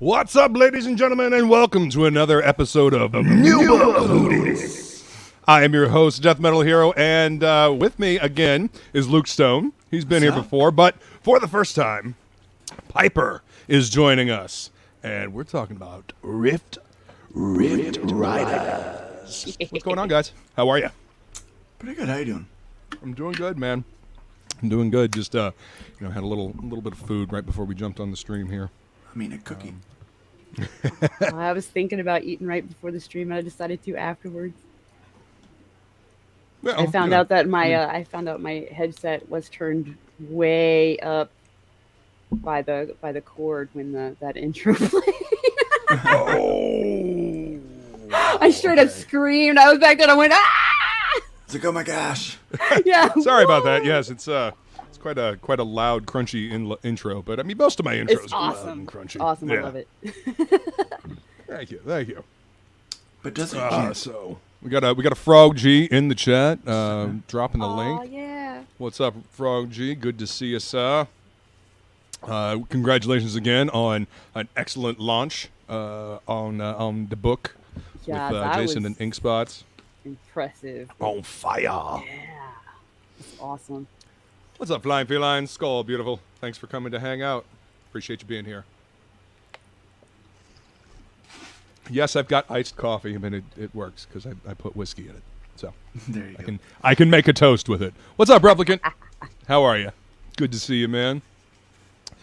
What's up, ladies and gentlemen, and welcome to another episode of New Booties. I am your host, DeathMetalHero, and with me again is Luke Stone. He's been here before, but for the first time, Piper is joining us, and we're talking about Rift Riders. What's going on, guys? How are you? Pretty good. How you doing? I'm doing good, man. I'm doing good. Just had a little bit of food right before we jumped on the stream here. I mean, a cookie. I was thinking about eating right before the stream, and I decided to afterwards. Well, I found out that my headset was turned way up by the cord when that intro played. Oh! I straight up screamed. I was back there. I went, ah! It's like, oh my gosh. Yeah. Sorry about that. Yes, it's quite a loud, crunchy intro, but I mean most of my intros It's are awesome. loud and crunchy. Awesome. Yeah. I love it. Thank you. But does it? So we got a Frog G in the chat, dropping the Oh link. yeah. What's up, Frog G? Good to see you, sir. Congratulations again on an excellent launch on the book Yeah, with that Jason was and Inkspots. impressive. On fire. Yeah. It's awesome. What's up, Flying Feline? Skull, beautiful. Thanks for coming to hang out. Appreciate you being here. Yes, I've got iced coffee. I mean, it works because I put whiskey in it. So There you go. I can make a toast with it. What's up, Replicant? How are you? Good to see you, man.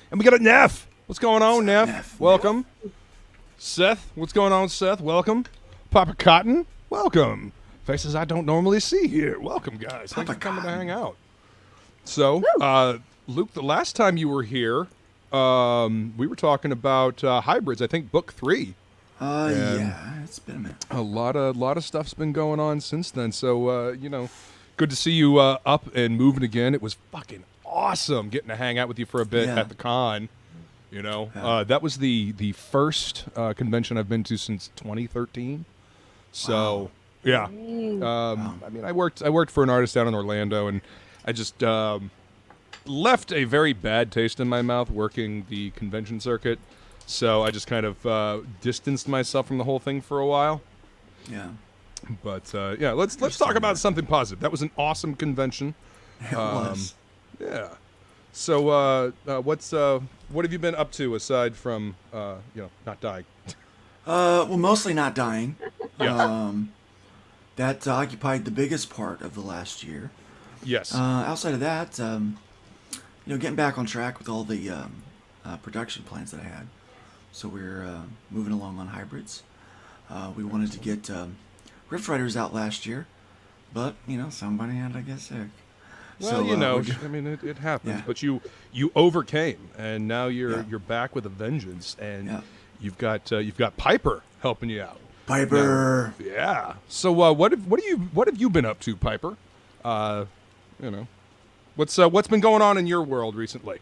And we got a Neff. What's going on, Neff? Neff? Welcome. Seth, what's going on, Seth? Welcome. Papa Cotton, welcome. Faces I don't normally see here. Welcome, guys. Thanks for coming to hang out. So, Luke, the last time you were here, we were talking about hybrids. I think book 3. Yeah, it's been a minute. A lot of stuff's been going on since then. So, good to see you up and moving again. It was fucking awesome getting to hang out with you for a bit at the con. That was the first convention I've been to since 2013. So, yeah. I mean, I worked for an artist down in Orlando, and I just left a very bad taste in my mouth working the convention circuit. So I just kind of distanced myself from the whole thing for a while. Yeah. But let's talk about something positive. That was an awesome convention. It was. Yeah. So what have you been up to aside from not dying? Well, mostly not dying. Yeah. That occupied the biggest part of the last year. Yes. Outside of that, getting back on track with all the production plans that I had. So we're moving along on hybrids. We wanted to get Rift Riders out last year, but somebody had to get sick. Well, So, I mean, it happens. Yeah. But you overcame, and now you're back with a vengeance, and you've got Piper helping you out. Piper. Yeah. So what have you been up to, Piper? What's been going on in your world recently?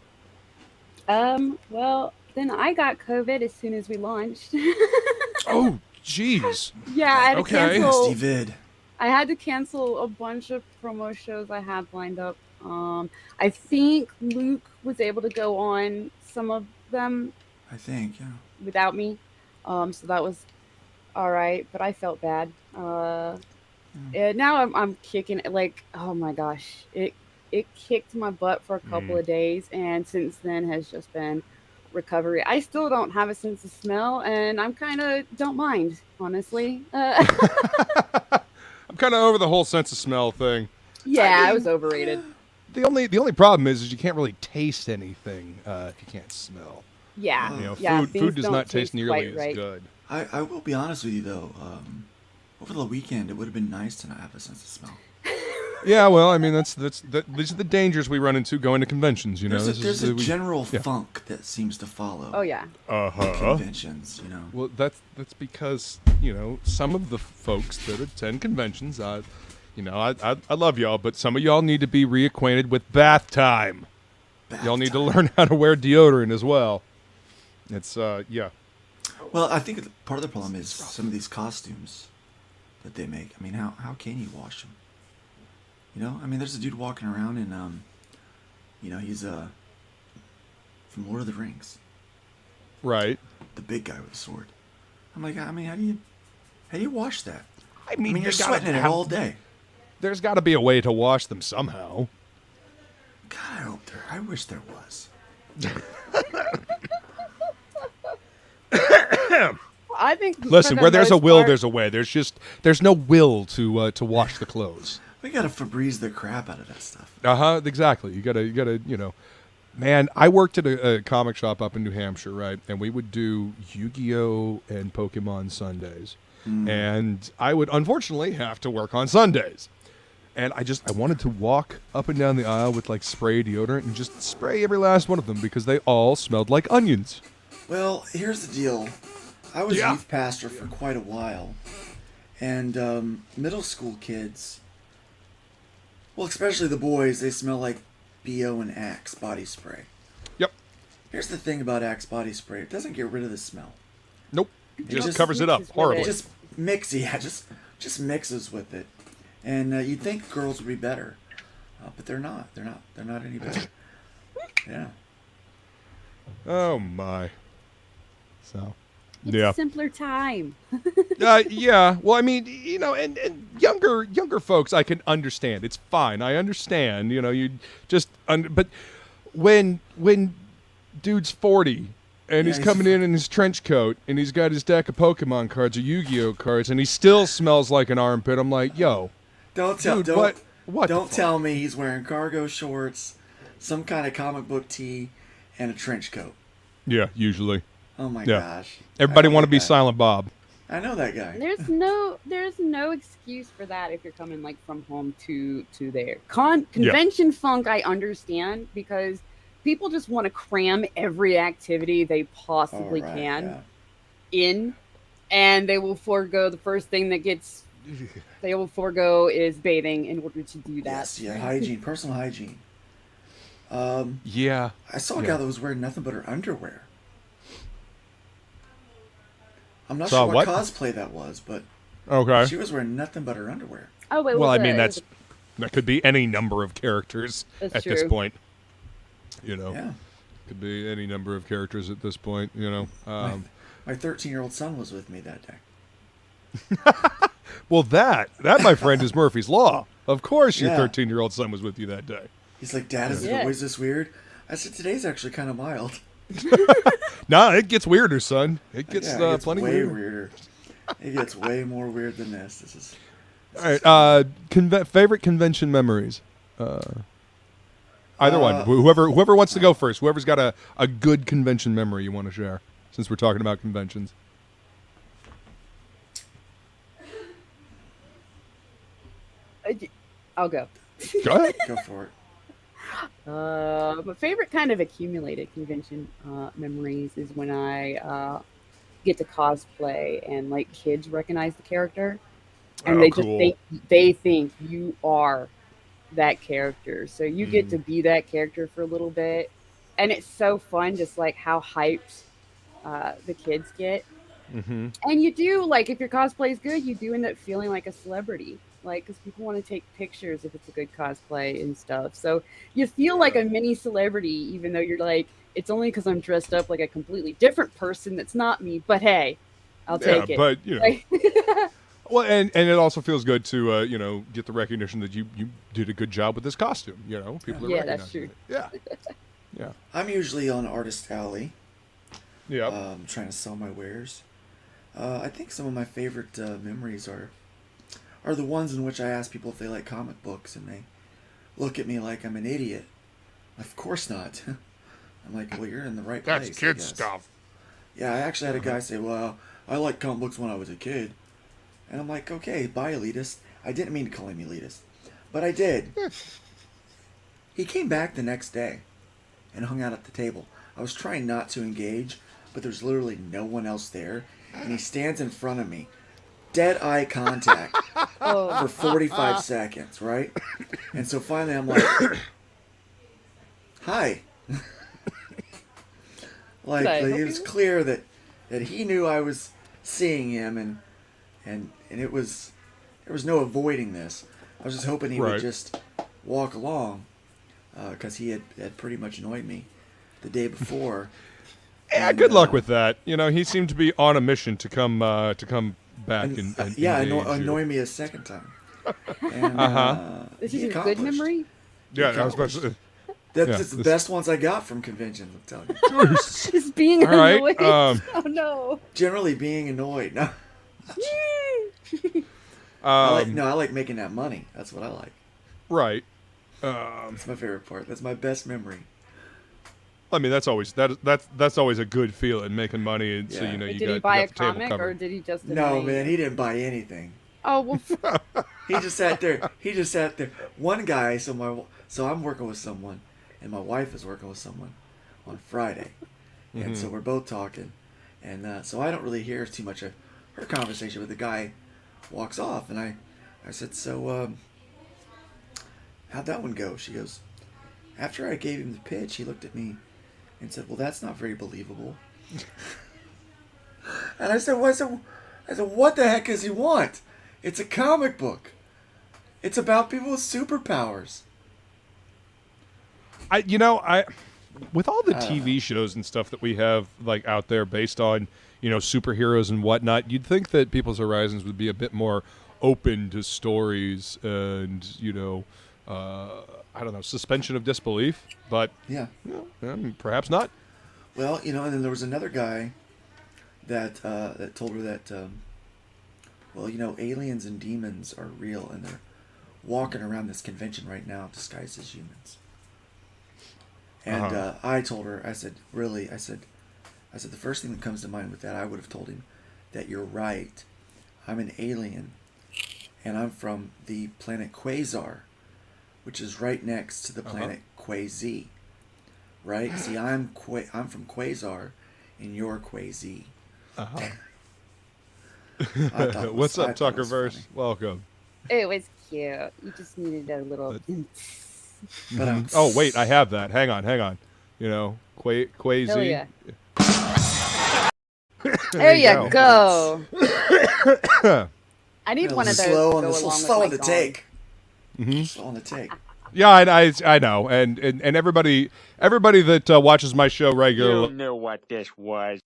Well, then I got COVID as soon as we launched. Oh, jeez. Yeah, I had to cancel. Nasty vid. I had to cancel a bunch of promo shows I had lined up. I think Luke was able to go on some of them I think, yeah. without me. So that was all right, but I felt bad. Now I'm kicking it like, oh my gosh, it kicked my butt for a couple of days, and since then has just been recovery. I still don't have a sense of smell, and I'm kind of don't mind, honestly. I'm kind of over the whole sense of smell thing. Yeah, I was overrated. The only problem is you can't really taste anything if you can't smell. Yeah, Food does don't not taste nearly quite as right. good. I will be honest with you, though. Over the weekend, it would have been nice to not have a sense of smell. Yeah, well, I mean these are the dangers we run into going to conventions. There's a general funk that seems to follow. Oh yeah. Conventions, Well, that's because some of the folks that attend conventions, I love y'all, but some of y'all need to be reacquainted with bath time. Y'all need to learn how to wear deodorant as well. It's yeah. Well, I think part of the problem is some of these costumes that they make. I mean, how can you wash them? I mean, there's a dude walking around and he's from Lord of the Rings. Right. The big guy with the sword. I'm like, I mean, how do you wash that? I mean, you're sweating in it all day. There's got to be a way to wash them somehow. God, I wish there was. I think. Listen, where there's a will, there's a way. There's no will to wash the clothes. We gotta Febreze the crap out of that stuff. Exactly. You gotta, Man, I worked at a comic shop up in New Hampshire, right? And we would do Yu-Gi-Oh! And Pokemon Sundays. And I would unfortunately have to work on Sundays. And I wanted to walk up and down the aisle with like spray deodorant and just spray every last one of them because they all smelled like onions. Well, here's the deal. I was youth pastor for quite a while. And middle school kids, well, especially the boys, they smell like BO and Axe body spray. Yep. Here's the thing about Axe body spray. It doesn't get rid of the smell. Nope. It just covers it up horribly. It just just mixes with it. And you'd think girls would be better. But they're not. They're not any better. Yeah. Oh, my. So... It's a simpler time. Yeah. Well, I mean, and younger folks, I can understand. It's fine. I understand. You just, but when dude's 40 and he's coming in his trench coat and he's got his deck of Pokemon cards or Yu-Gi-Oh cards and he still smells like an armpit, I'm like, yo, don't tell me he's wearing cargo shorts, some kind of comic book tee, and a trench coat. Yeah, usually. Oh my gosh. Everybody want to be Silent Bob. I know that guy. There's no excuse for that if you're coming like from home to there. Convention funk, I understand because people just want to cram every activity they possibly can in, and they will forego the first thing that gets. They will forego is bathing in order to do that. Yes, hygiene, personal hygiene. I saw a guy that was wearing nothing but her underwear. I'm not sure what cosplay that was, but she was wearing nothing but her underwear. Oh wait, well, I mean that could be any number of characters at this point. Could be any number of characters at this point. My 13-year-old son was with me that day. Well, that my friend is Murphy's Law. Of course, your 13-year-old son was with you that day. He's like, Dad, is it always this weird? I said, today's actually kind of mild. Nah, it gets weirder, son. It gets plenty way weirder. It gets way more weird than this. This is all right. Favorite convention memories. Either one. Whoever wants to go first. Whoever's got a good convention memory you want to share, since we're talking about conventions. I'll go. Go ahead. Go for it. My favorite kind of accumulated convention memories is when I get to cosplay and like kids recognize the character, and they think you are that character, so you get to be that character for a little bit, and it's so fun, just like how hyped the kids get. And you do, like, if your cosplay is good, you do end up feeling like a celebrity. Like, because people want to take pictures if it's a good cosplay and stuff. So you feel like a mini celebrity, even though you're like, it's only because I'm dressed up like a completely different person that's not me. But hey, I'll take it. But, well, and it also feels good to, get the recognition that you did a good job with this costume. People are recognizing that's true. it. Yeah. I'm usually on Artist Alley. Yeah. Trying to sell my wares. I think some of my favorite memories are the ones in which I ask people if they like comic books, and they look at me like I'm an idiot. Of course not. I'm like, well, you're in the right place. That's kid stuff. Yeah, I actually had a guy say, well, I liked comic books when I was a kid. And I'm like, okay, bye, elitist. I didn't mean to call him elitist, but I did. He came back the next day and hung out at the table. I was trying not to engage, but there's literally no one else there. And he stands in front of me, dead eye contact for 45 seconds, right? And so finally I'm like, hi. Like, it was clear that he knew I was seeing him, and it was, there was no avoiding this. I was just hoping he would just walk along, because he had pretty much annoyed me the day before. Yeah, good luck with that. You know, he seemed to be on a mission to come back and annoy me a second time. And, This is your good memory? Yeah, I was about to. That's the best ones I got from conventions, I'm telling you. Just being annoyed. Oh no. Generally being annoyed. No. I like making that money. That's what I like. Right. That's my favorite part. That's my best memory. I mean, that's always that's always a good feeling, making money, and so you know Did you got. He buy you a got the table comic covered. or did he just? No, man, he didn't buy anything. Oh well. He just sat there. One guy. So I'm working with someone, and my wife is working with someone on Friday, and so we're both talking, and so I don't really hear too much of her conversation. But the guy walks off, and I said, "So, how'd that one go?" She goes, "After I gave him the pitch, he looked at me and said, 'Well, that's not very believable.'" And I said, "What the heck does he want? It's a comic book. It's about people with superpowers." With all the TV shows and stuff that we have like out there based on, superheroes and whatnot, you'd think that People's Horizons would be a bit more open to stories and, I don't know, suspension of disbelief, but perhaps not. Well, and then there was another guy that told her that, aliens and demons are real, and they're walking around this convention right now disguised as humans. And I told her, I said, really? I said, the first thing that comes to mind with that, I would have told him that you're right. I'm an alien, and I'm from the planet Quasar, which is right next to the planet Quasi. Right? See, I'm from Quasar, and you're Quasi. What's up, Tuckerverse? Welcome. It was cute. You just needed a little. But oh wait, I have that. Hang on. Quasi. Hell yeah. There you go. I need one of those. Slow on the take. Slow on the take. Yeah, I know, and everybody that watches my show regularly. You knew what this was.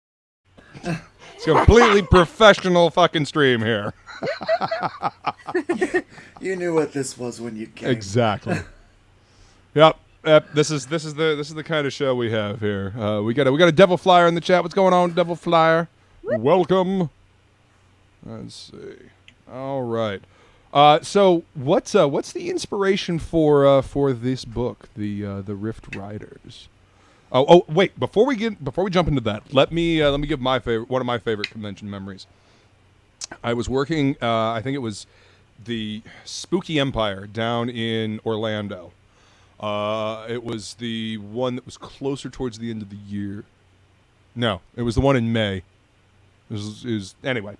It's a completely professional fucking stream here. You knew what this was when you came. Exactly. Yep. This is the kind of show we have here. We got a Devil Flyer in the chat. What's going on, Devil Flyer? Welcome. Let's see. All right. So what's the inspiration for this book, the Rift Riders? Oh wait, before we jump into that, let me give one of my favorite convention memories. I was working, I think it was the Spooky Empire down in Orlando. It was the one that was closer towards the end of the year. No, it was the one in May. It was anyway.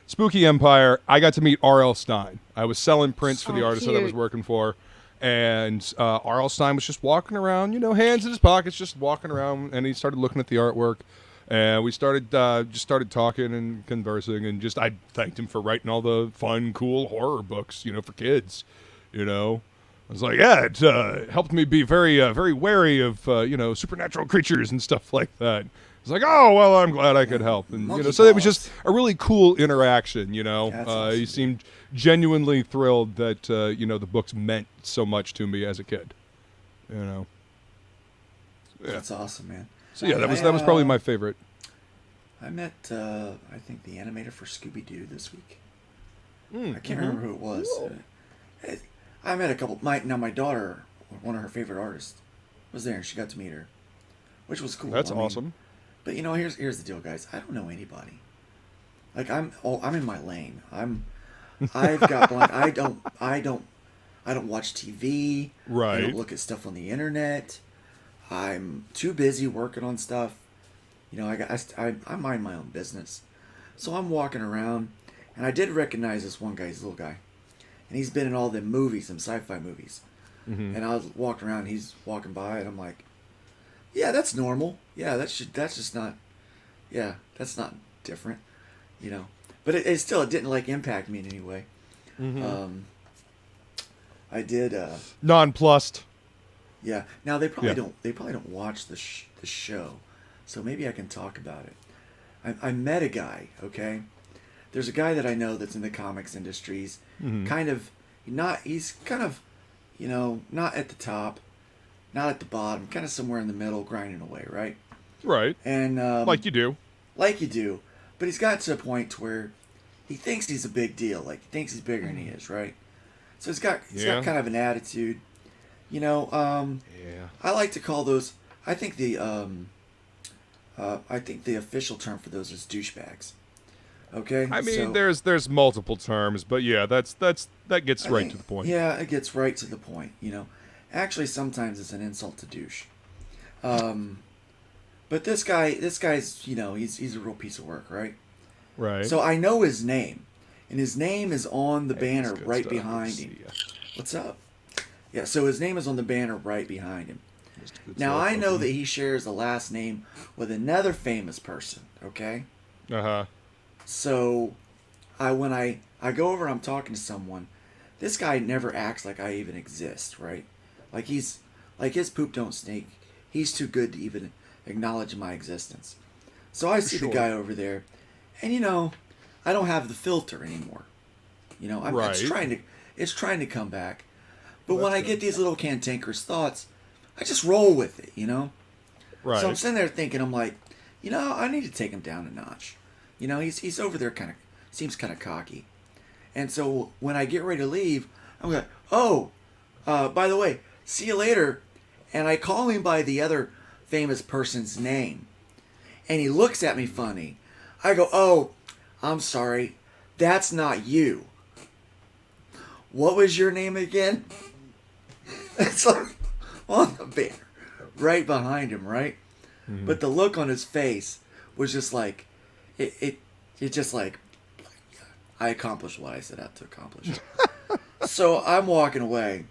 Spooky Empire. I got to meet R.L. Stine. I was selling prints for the artist that I was working for, and R.L. Stine was just walking around, hands in his pockets, just walking around, and he started looking at the artwork, and we started talking and conversing, and I thanked him for writing all the fun, cool horror books, for kids, I was like, yeah, it helped me be very, very wary of, supernatural creatures and stuff like that. It's like, oh, well, I'm glad I could help. And, so it was just a really cool interaction, Awesome. He seemed genuinely thrilled that, the books meant so much to me as a kid, Yeah. That's awesome, man. So, yeah, that was probably my favorite. I met, I think, the animator for Scooby-Doo this week. I can't remember who it was. I met a couple. My daughter, one of her favorite artists, was there, and she got to meet her, which was cool. That's awesome. But here's the deal, guys. I don't know anybody. Like I'm in my lane. I've got blind. I don't watch TV. Right. I don't look at stuff on the internet. I'm too busy working on stuff. I mind my own business. So I'm walking around, and I did recognize this one guy. He's a little guy. And he's been in all the movies, some sci-fi movies. Mm-hmm. And I was walking around, he's walking by, and I'm like, yeah, that's normal. Yeah, that's just not, yeah, that's not different, But it still didn't impact me in any way. Mm-hmm. I did. Nonplussed. Yeah. Now they probably don't watch the show, so maybe I can talk about it. I met a guy, okay? There's a guy that I know that's in the comics industries. He's kind of, not at the top, not at the bottom, kind of somewhere in the middle, grinding away, right? Right. And like you do. Like you do. But he's got to a point to where he thinks he's a big deal. Like, he thinks he's bigger than he is, right? So he's got kind of an attitude. I like to call those, I think the official term for those is douchebags. Okay? I mean, there's multiple terms, but yeah, that gets right to the point. Yeah, it gets right to the point, Actually, sometimes it's an insult to douche. But this guy's, he's a real piece of work, right? Right. So I know his name, and his name is on the banner right behind him. What's up? Yeah, so his name is on the banner right behind him. Now, I know that he shares a last name with another famous person, okay? Uh-huh. So, when I go over and I'm talking to someone, this guy never acts like I even exist, right? Like his poop don't stink. He's too good to even acknowledge my existence. So I see the guy over there, and I don't have the filter anymore. It's trying to come back. But when I get these little cantankerous thoughts, I just roll with it, Right. So I'm sitting there thinking, I'm like, I need to take him down a notch. He's over there seems kind of cocky. And so when I get ready to leave, I'm like, by the way, see you later. And I call him by the other famous person's name. And he looks at me funny. I go, oh, I'm sorry. That's not you. What was your name again? It's like on the banner, right behind him, right? Mm-hmm. But the look on his face was just like, it just like, I accomplished what I set out to accomplish. So I'm walking away.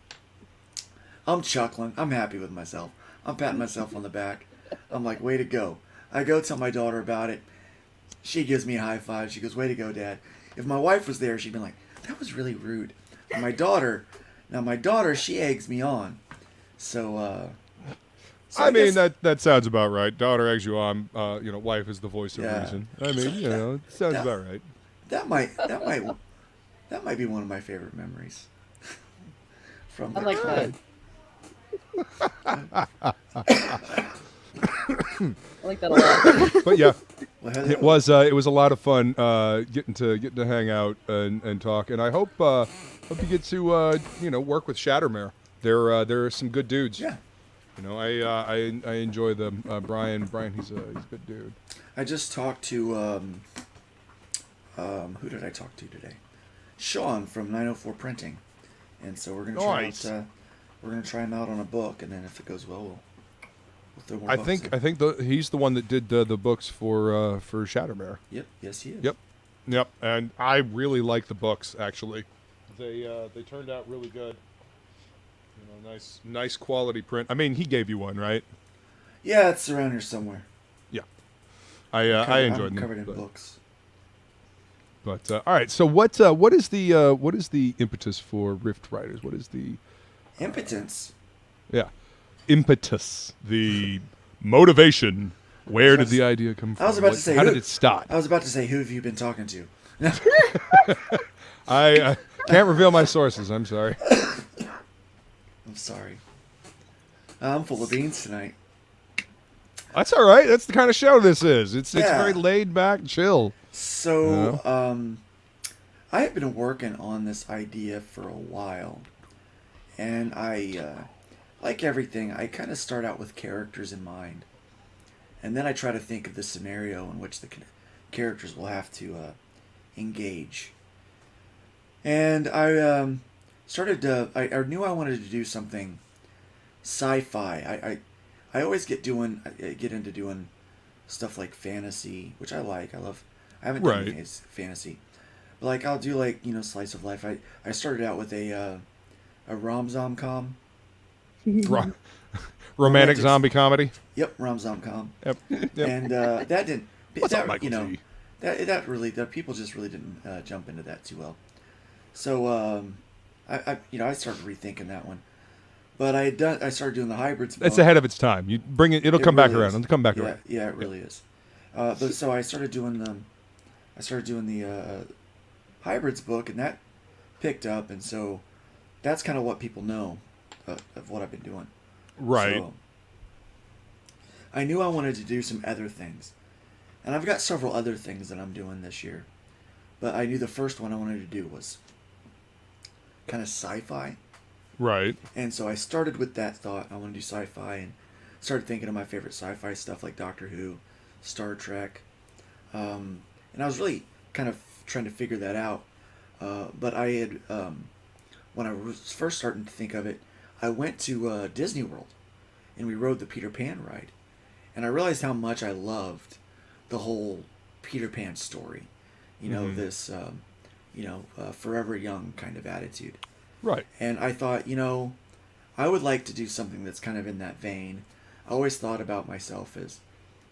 I'm chuckling. I'm happy with myself. I'm patting myself on the back. I'm like, way to go. I go tell my daughter about it. She gives me a high five. She goes, way to go, Dad. If my wife was there, she'd be like, that was really rude. And my daughter, she eggs me on. So I mean, that sounds about right. Daughter eggs you on. Wife is the voice of reason. I mean, it sounds about right. That might be one of my favorite memories. From I like that. I like that a lot. But yeah, it was a lot of fun getting to hang out and talk. And I hope you get to work with Shattermare. They're some good dudes. Yeah. I enjoy them. Brian, he's a good dude. I just talked to who did I talk to today? Sean from 904 Printing, and so we're gonna try him out on a book, and then if it goes well, we'll throw more. I think he's the one that did the books for Shattermare. Yep. Yes, he is. Yep. And I really like the books. Actually, they turned out really good. Nice quality print. I mean, he gave you one, right? Yeah, it's around here somewhere. Yeah, I enjoyed them. Covered in books. But all right, so what is the impetus for Rift Riders? What is the impotence? Yeah, impetus. The motivation. Where did the idea come from? I was about to say, how did it start? I was about to say, who have you been talking to? I can't reveal my sources. I'm sorry. I'm sorry. I'm full of beans tonight. That's all right. That's the kind of show this is. It's very laid back, chill. So, I have been working on this idea for a while, and I, like everything, I kind of start out with characters in mind, and then I try to think of the scenario in which the characters will have to engage. And I I knew I wanted to do something sci-fi. I always get into doing stuff like fantasy, which I like. I haven't done any fantasy, but like I'll do slice of life. I started out with a rom-com. Romantic zombie comedy. Yep, rom-com. Yep. And that didn't. What's up, Michael G? That really, the people just really didn't jump into that too well. So I started rethinking that one. But I started doing the hybrids book. It's ahead of its time. You bring it; it'll come back around. It'll come back around. Yeah, it really is. But so I started doing the hybrids book, and that picked up, and so that's kind of what people know of what I've been doing. Right. So I knew I wanted to do some other things, and I've got several other things that I'm doing this year. But I knew the first one I wanted to do was kind of sci-fi. Right. And so I started with that thought. I want to do sci-fi, and started thinking of my favorite sci-fi stuff like Doctor Who, Star Trek. And I was really kind of trying to figure that out. But I had, when I was first starting to think of it, I went to Disney World, and we rode the Peter Pan ride. And I realized how much I loved the whole Peter Pan story. You know, this, forever young kind of attitude. Right. And I thought, I would like to do something that's kind of in that vein. I always thought about myself as,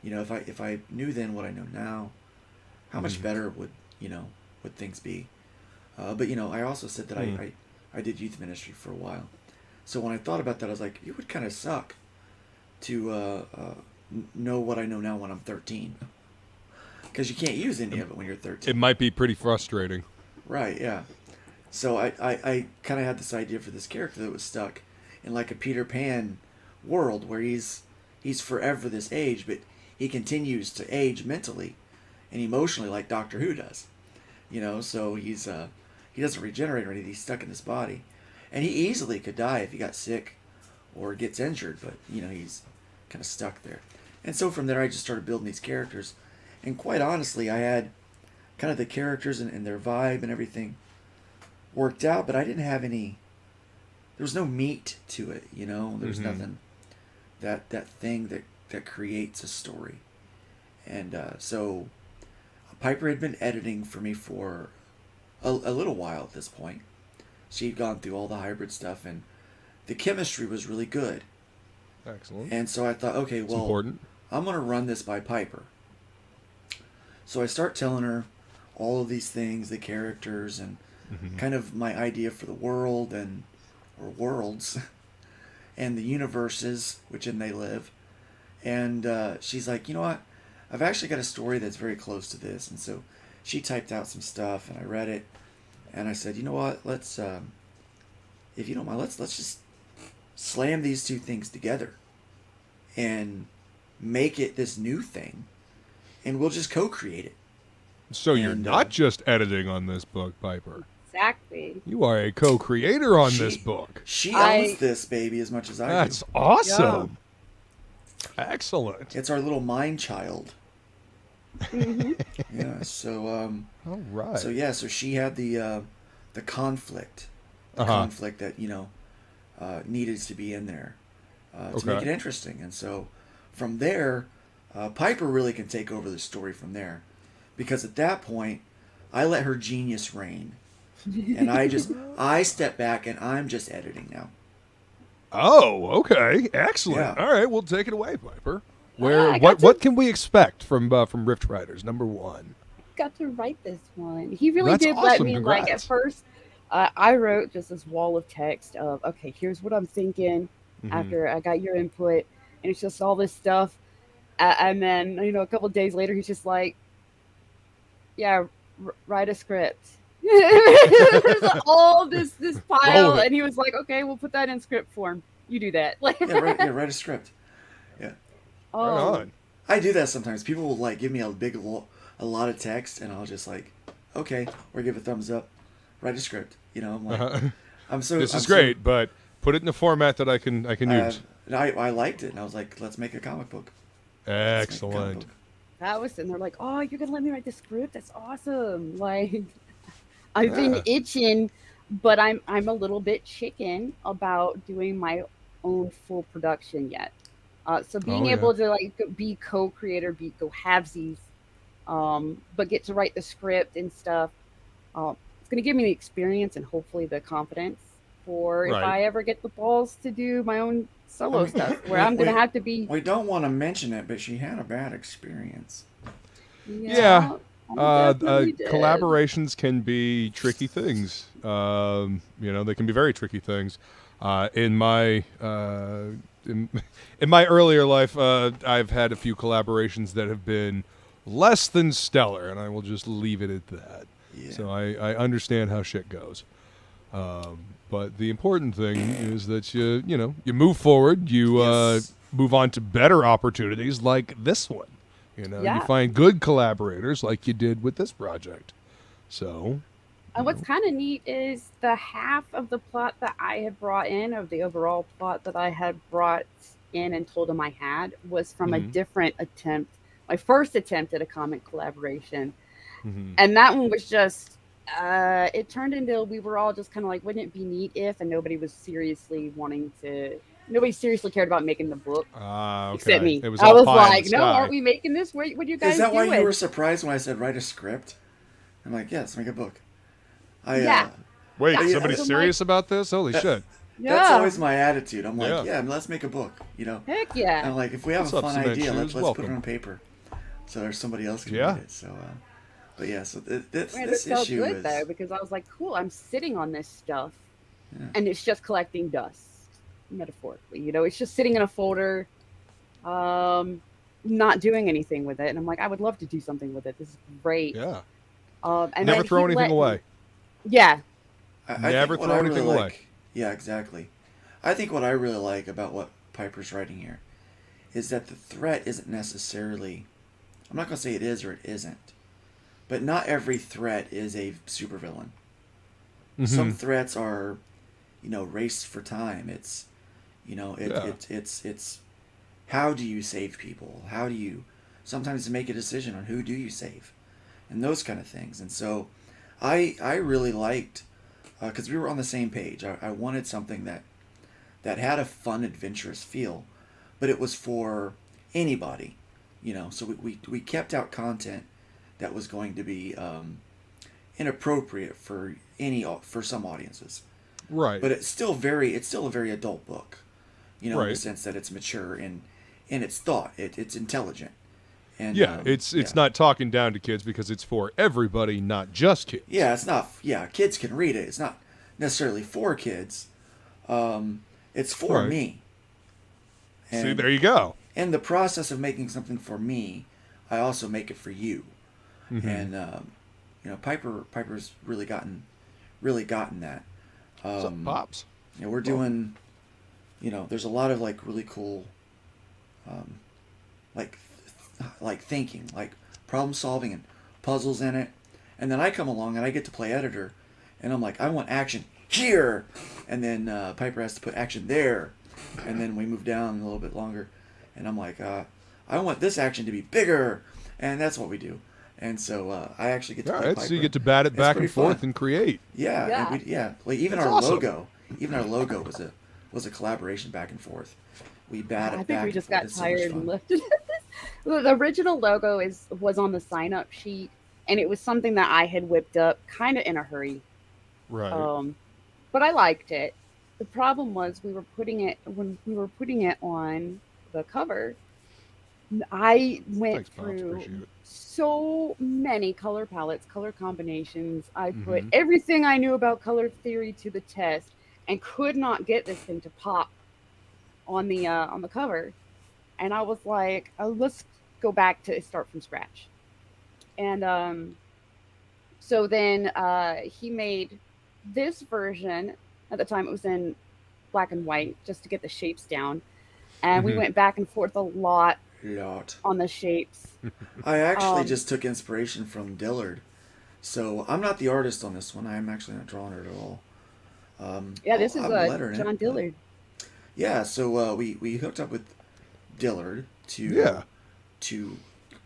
if I knew then what I know now, how much better would things be? But I also said that I did youth ministry for a while. So when I thought about that, I was like, it would kind of suck to know what I know now when I'm 13. Because you can't use any of it when you're 13. It might be pretty frustrating. Right, yeah. So I kind of had this idea for this character that was stuck in like a Peter Pan world where he's forever this age, but he continues to age mentally and emotionally like Doctor Who does. So he doesn't regenerate or anything. He's stuck in this body. And he easily could die if he got sick or gets injured, but he's kind of stuck there. And so from there I just started building these characters. And quite honestly, I had kind of the characters and their vibe and everything worked out, but I didn't have any, there was no meat to it, there's nothing, that thing that creates a story. And so Piper had been editing for me for a little while at this point. She'd gone through all the hybrid stuff, and the chemistry was really good. Excellent. And so I thought, okay, well, important. I'm going to run this by Piper. So I start telling her all of these things, the characters, and kind of my idea for the world or worlds and the universes within they live. And she's like, you know what? I've actually got a story that's very close to this. And so she typed out some stuff, and I read it. And I said, you know what? Let's, if you don't mind, let's just slam these two things together and make it this new thing. And we'll just co-create it. So you're not just editing on this book, Piper. Exactly. You are a co-creator on this book. She owns this baby as much as I do. That's awesome. Yeah. Excellent. It's our little mind child. Yeah. So. All right. So yeah. So she had the conflict, conflict that needed to be in there to make it interesting, and so from there. Piper really can take over the story from there, because at that point I let her genius reign, and I step back and I'm just editing now. Oh, okay, excellent. Yeah. All right, we'll take it away, Piper. What can we expect from Rift Riders #1? Got to write this one. He really That's did awesome. let me Congrats. like at first. I wrote just this wall of text of okay, here's what I'm thinking after I got your input, and it's just all this stuff. And then, a couple of days later, he's just like, yeah, write a script. There's all this pile. And he was like, okay, we'll put that in script form. You do that. Write a script. Yeah. Right on. I do that sometimes. People will like give me a lot of text, and I'll just like, okay, or give a thumbs up, write a script. I'm like, This is great, but put it in a format that I can use. I liked it, and I was like, let's make a comic book. Excellent. That was, and they're like, oh, you're gonna let me write the script? That's awesome. Like, I've been itching, but I'm a little bit chicken about doing my own full production yet. So being able to like be co-creator, go halvesies, but get to write the script and stuff. It's gonna give me the experience and hopefully the confidence for if I ever get the balls to do my own solo stuff, where I'm gonna have to be. We don't want to mention it, but she had a bad experience. Yeah. Collaborations can be tricky things. They can be very tricky things. In my in my earlier life, I've had a few collaborations that have been less than stellar, and I will just leave it at that. Yeah. So I understand how shit goes. But the important thing is that you move forward, you Yes. move on to better opportunities like this one. You Yeah. find good collaborators like you did with this project. So, And what's kind of neat is the half of the plot that I had brought in, of the overall plot that I had brought in and told him I had, was from a Mhm. different attempt, my first attempt at a comic collaboration. mhm. And that one was just, it turned into, we were all just kind of like, wouldn't it be neat if, and nobody seriously cared about making the book. Okay. Except me. It was I all was pie in like, the no, sky. aren't we making this? What are you guys Is that doing? why you were surprised when I said write a script? I'm like, yeah, let's make a book. Yeah. Wait, Yeah, somebody's so serious about this? Holy shit. That's Yeah. always my attitude. I'm like, Yeah. yeah, let's make a book. Heck yeah. I'm like, if we have What's a up, fun Cement idea, Shoes? let's put it Welcome. on paper, so there's somebody else can Yeah. read it. So, but yeah, so this Man, it felt issue good is though, because I was like, cool, I'm sitting on this stuff, Yeah. and it's just collecting dust, metaphorically. It's just sitting in a folder, not doing anything with it. And I'm like, I would love to do something with it. This is great. Yeah. And Never then throw he anything let me- away. Yeah. I Never think what throw I anything really away. like, yeah, exactly. I think what I really like about what Piper's writing here is that the threat isn't necessarily, I'm not going to say it is or it isn't, but not every threat is a supervillain. Some threats are, race for time. It's, it's how do you save people? How do you sometimes make a decision on who do you save, and those kind of things. And so, I really liked, because we were on the same page. I wanted something that had a fun, adventurous feel, but it was for anybody, So we kept out content that was going to be inappropriate for some audiences. Right. But it's still a very adult book, in Right. the sense that it's mature in its thought. It's intelligent. And Yeah, it's not talking down to kids because it's for everybody, not just kids. Yeah, it's not. Yeah, kids can read it. It's not necessarily for kids. It's for Right. me. See, there you go. In the process of making something for me, I also make it for you. Mhm. And Piper's really gotten that. What's up, Pops? We're doing. There's a lot of like really cool, like thinking, like problem solving and puzzles in it. And then I come along and I get to play editor, and I'm like, I want action here, and then Piper has to put action there, and then we move down a little bit longer, and I'm like, I want this action to be bigger, and that's what we do. And so I actually get to All play right, Piper. so you get to bat it It's back pretty and forth fun. and create. Yeah, Yeah. and like even That's our awesome. logo was a collaboration back and forth. We batted I back think we and just forth. got It's so much tired fun. and left it. The original logo was on the sign up sheet, and it was something that I had whipped up kind of in a hurry. Right. But I liked it. The problem was when we were putting it on the cover, I went Thanks, Pops. through Appreciate it. so many color palettes, color combinations. I put Mhm. everything I knew about color theory to the test and could not get this thing to pop on the cover. And I was like, oh, let's go back to start from scratch. And so then he made this version. At the time, it was in black and white just to get the shapes down. And we Mhm. went back and forth a lot Lot. on the shapes. I actually Um, just took inspiration from Dillard. So I'm not the artist on this one. I'm actually not drawing it at all. Yeah, this is I'm lettering John it, but- Dillard. Yeah, so we hooked up with Dillard Yeah. to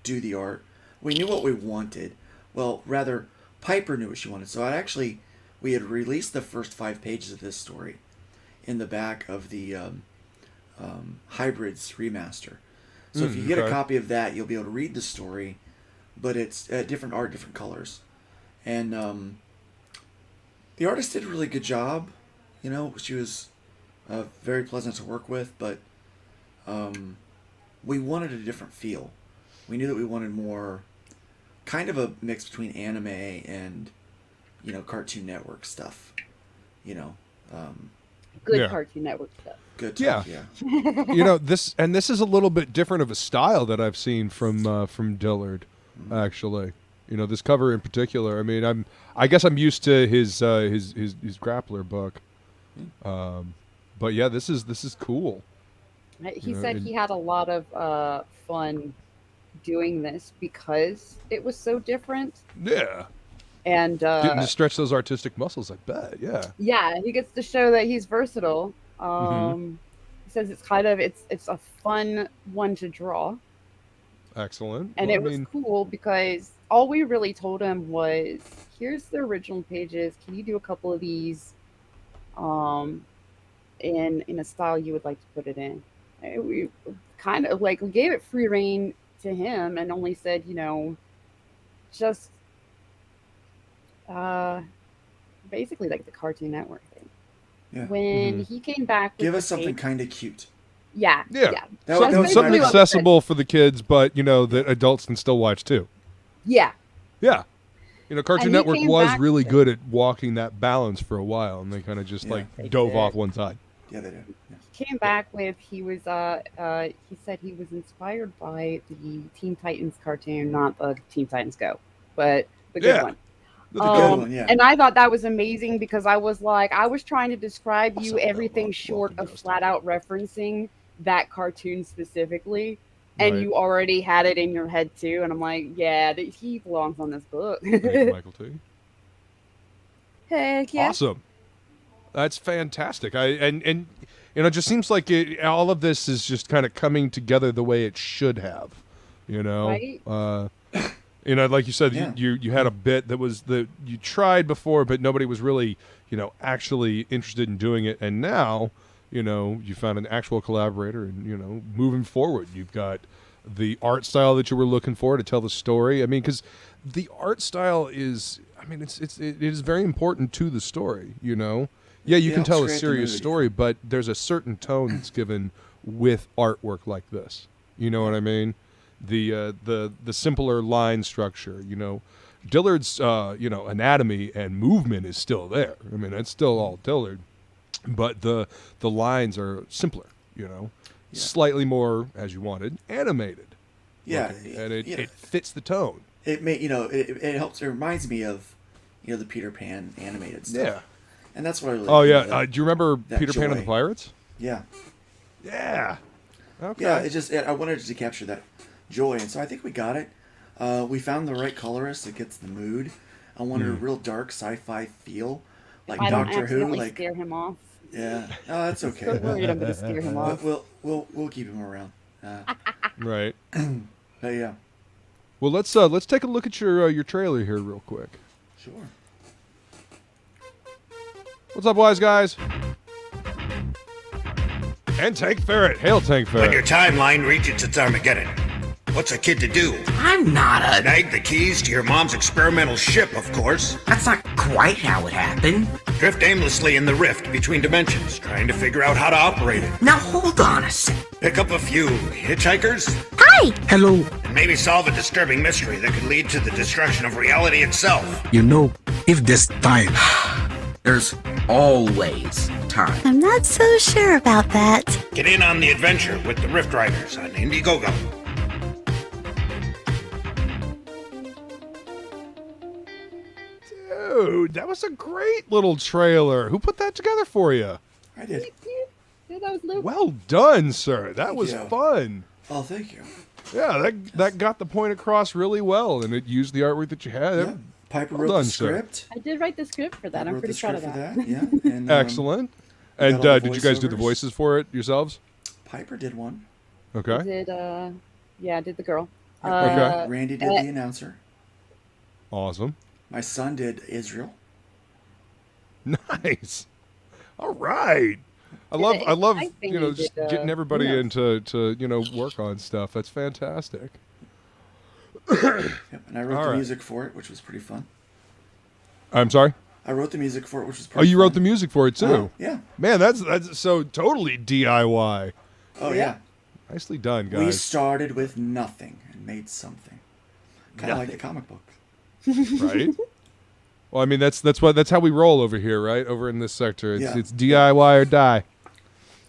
do the art. We knew what we wanted. Well, rather, Piper knew what she wanted. So we had released the first 5 pages of this story in the back of the Hybrids remaster. So if you get a okay. copy of that, you'll be able to read the story, but it's different art, different colors. And the artist did a really good job. She was very pleasant to work with, but we wanted a different feel. We knew that we wanted more kind of a mix between anime and Cartoon Network stuff. Good Yeah. Cartoon Network stuff. Good Yeah. talk, yeah. You know, this is a little bit different of a style that I've seen from Dillard, actually. You know, this cover in particular. I mean, I guess I'm used to his grappler book, but yeah, this is cool. He You know, said he had a lot of fun doing this because it was so different. Yeah, And getting to stretch those artistic muscles, I bet. Yeah, yeah, he gets to show that he's versatile. Mm-hmm. He says it's kind of it's a fun one to draw, excellent. and Well, it I was mean, cool because all we really told him was, "Here's the original pages. Can you do a couple of these, in a style you would like to put it in?" And we kind of like we gave it free reign to him, and only said, just basically like the Cartoon Network thing. Yeah. When he came back, with Give the us something page- kind of cute. Yeah. Yeah. That That's was something basically what we accessible for the kids, but that adults can still watch too. said. Yeah. Yeah. Cartoon And he Network came was back really with it. good at walking that balance for a while, and they kind of just They dove did. off one side. Yeah, they do. Yeah. Came back with he said he was inspired by the Teen Titans cartoon, not the Teen Titans Go, but the good Yeah. one. The good one, yeah. And I thought that was amazing because I was trying to describe Also, you everything love short Walking of Ghost. flat out referencing that cartoon specifically. And Right. you already had it in your head too, and I'm like, yeah, he belongs on this book. Thank you, Michael T. Heck yeah! Awesome. That's fantastic. And it just seems like all of this is just kind of coming together the way it should have. Right? Like you said, Yeah. you had a bit that was you tried before, but nobody was really actually interested in doing it, and now you found an actual collaborator, and moving forward, you've got the art style that you were looking for to tell the story. I mean, because the art style is, it is very important to the story. Yeah, you It can helps tell a create the serious mood. story, but there's a certain tone that's given with artwork like this. You know what I mean? The simpler line structure. Dillard's anatomy and movement is still there. I mean, it's still all Dillard, but the lines are simpler. Slightly more, as you wanted, animated. Yeah, looking, and it fits the tone. It may it helps. It reminds me of the Peter Pan animated stuff. Yeah. And that's what I really. Oh yeah. that- Do you remember that Peter Pan and the joy. Pirates? yeah. Yeah. Okay. Yeah. I wanted to capture that joy, and so I think we got it. We found the right colorist that gets the mood. I wanted a real dark sci-fi feel, like I don't Doctor Who. accidentally Like scare him off. yeah. Oh, that's So okay. worried I'm gonna scare him off. We'll keep him around. Right. But yeah. Well, let's take a look at your trailer here real quick. Sure. What's up, wise guys? And Tank Ferret. Hail, Tank When your Ferret. timeline reaches its Armageddon, what's a kid to do? I'm not a. Snag the keys to your mom's experimental ship, of course. That's not quite how it happened. Drift aimlessly in the rift between dimensions, trying to figure out how to operate it. Now hold on a sec. Pick up a few hitchhikers, Hi! Hello. and maybe solve a disturbing mystery that could lead to the destruction of reality itself. If this time. There's always time. I'm not so sure about that. Get in on the adventure with the Rift Riders on Indiegogo. Dude, that was a great little trailer. Who put that together for you? I did. Yeah, that was Luke. Well done, sir. That Thank was you. fun. Oh, thank you. Yeah, that got the point across really well, and it used the artwork that you had. Yeah. Piper Well wrote done, the sir. script. I did write the script for that. I'm Wrote pretty the proud of script that. for that. Yeah. And, Excellent. we And got all the did you guys do the voiceovers. voices for it yourselves? Piper did one. Okay. Did I did the girl. Okay. Randy did the announcer. Awesome. My son did Israel. Nice. All right. I love I think he just did, getting everybody yeah. into work on stuff. That's fantastic. Yep. And I wrote All the right. music for it, which was pretty fun. I'm sorry. I wrote the music for it, which was Oh, pretty you fun. wrote the music for it too. Yeah. Man, that's so totally DIY. Oh, yeah. Nicely done, We guys. started with nothing and made something. Kind of like the Nothing. comic book. Right? Well, I mean that's how we roll over here, right? Over in this sector, it's DIY or die.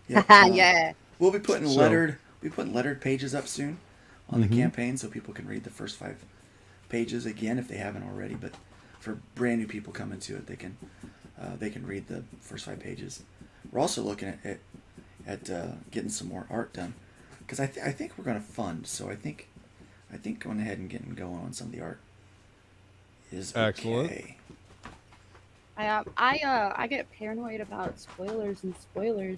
Yeah. We'll be putting So- lettered pages up soon on the campaign, so people can read the first 5 pages again if they haven't already. But for brand new people coming to it, they can read the first 5 pages. We're also looking at getting some more art done because I think we're going to fund. So I think going ahead and getting going on some of the art is Excellent. okay. I get paranoid about spoilers,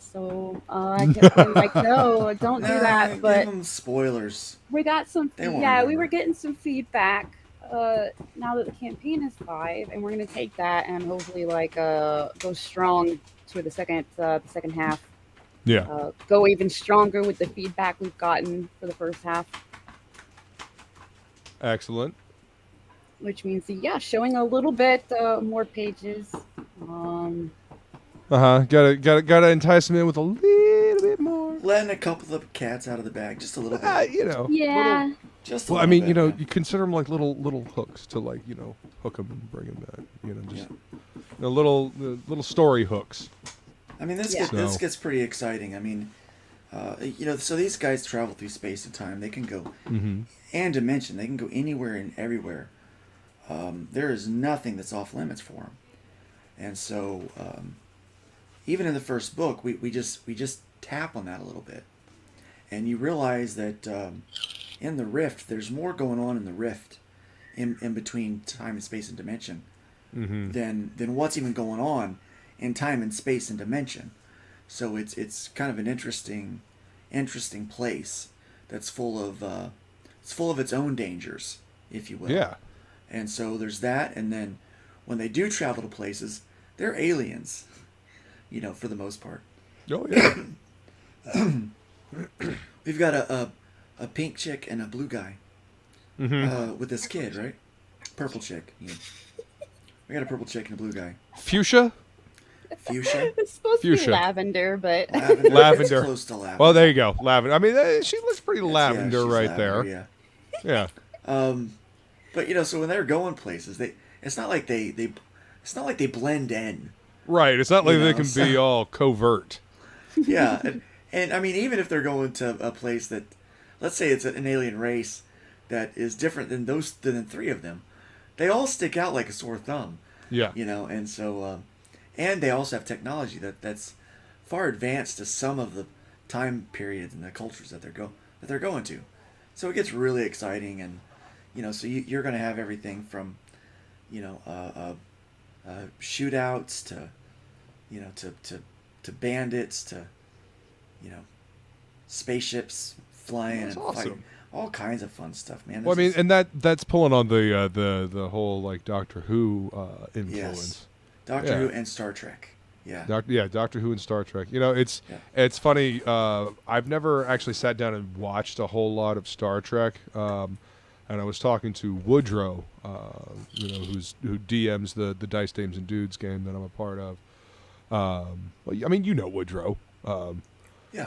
so I kept being like, no, don't do that. But give them spoilers. we got some. They won't Yeah, we remember. were getting some feedback. Now that the campaign is live, and we're gonna take that and hopefully go strong to the second half. Yeah. Go even stronger with the feedback we've gotten for the first half. Excellent. Which means, showing a little bit more pages. Gotta entice them in with a little bit more. Letting a couple of cats out of the bag, just a little bit. Yeah. Just a Well, I little mean, bit, you consider them like little hooks to hook them and bring them back. Just little story hooks. I mean, this gets pretty exciting. I mean, so these guys travel through space and time. They can go and dimension. They can go anywhere and everywhere. There is nothing that's off limits for them. And so, even in the first book, we just tap on that a little bit, and you realize that in the rift, there's more going on in the rift, in between time and space and dimension, than what's even going on in time and space and dimension. So it's kind of an interesting place that's full of its own dangers, if you will. Yeah. And so there's that, and then when they do travel to places, they're aliens, for the most part. Oh yeah. We've got a pink chick and a blue guy with this kid, right? Purple chick. Yeah. We got a purple chick and a blue guy. Fuchsia. It's supposed to Fuchsia. be lavender, but Lavender. It's close to lavender. Well, there you go. Lavender. I mean, she looks pretty lavender she's right lavender, there. Yeah. But so when they're going places, it's not like they blend in. Right. It's not like they can so- be all covert. Yeah, and I mean, even if they're going to a place that, let's say it's an alien race that is different than than 3 of them, they all stick out like a sore thumb. Yeah. And so, and they also have technology that's far advanced to some of the time periods and the cultures that they're going to. So it gets really exciting, and so you're going to have everything from, shootouts to, to bandits to, spaceships flying and That's fighting, awesome. all kinds of fun stuff, man. Well, I mean, This is- and that's pulling on the whole like Doctor Who influence. yes, Doctor Yeah. Who and Star Trek. Yeah. Doctor Who and Star Trek. It's funny. I've never actually sat down and watched a whole lot of Star Trek. And I was talking to Woodrow, who DMs the Dice Dames and Dudes game that I'm a part of. Well, I mean, Woodrow. Yeah.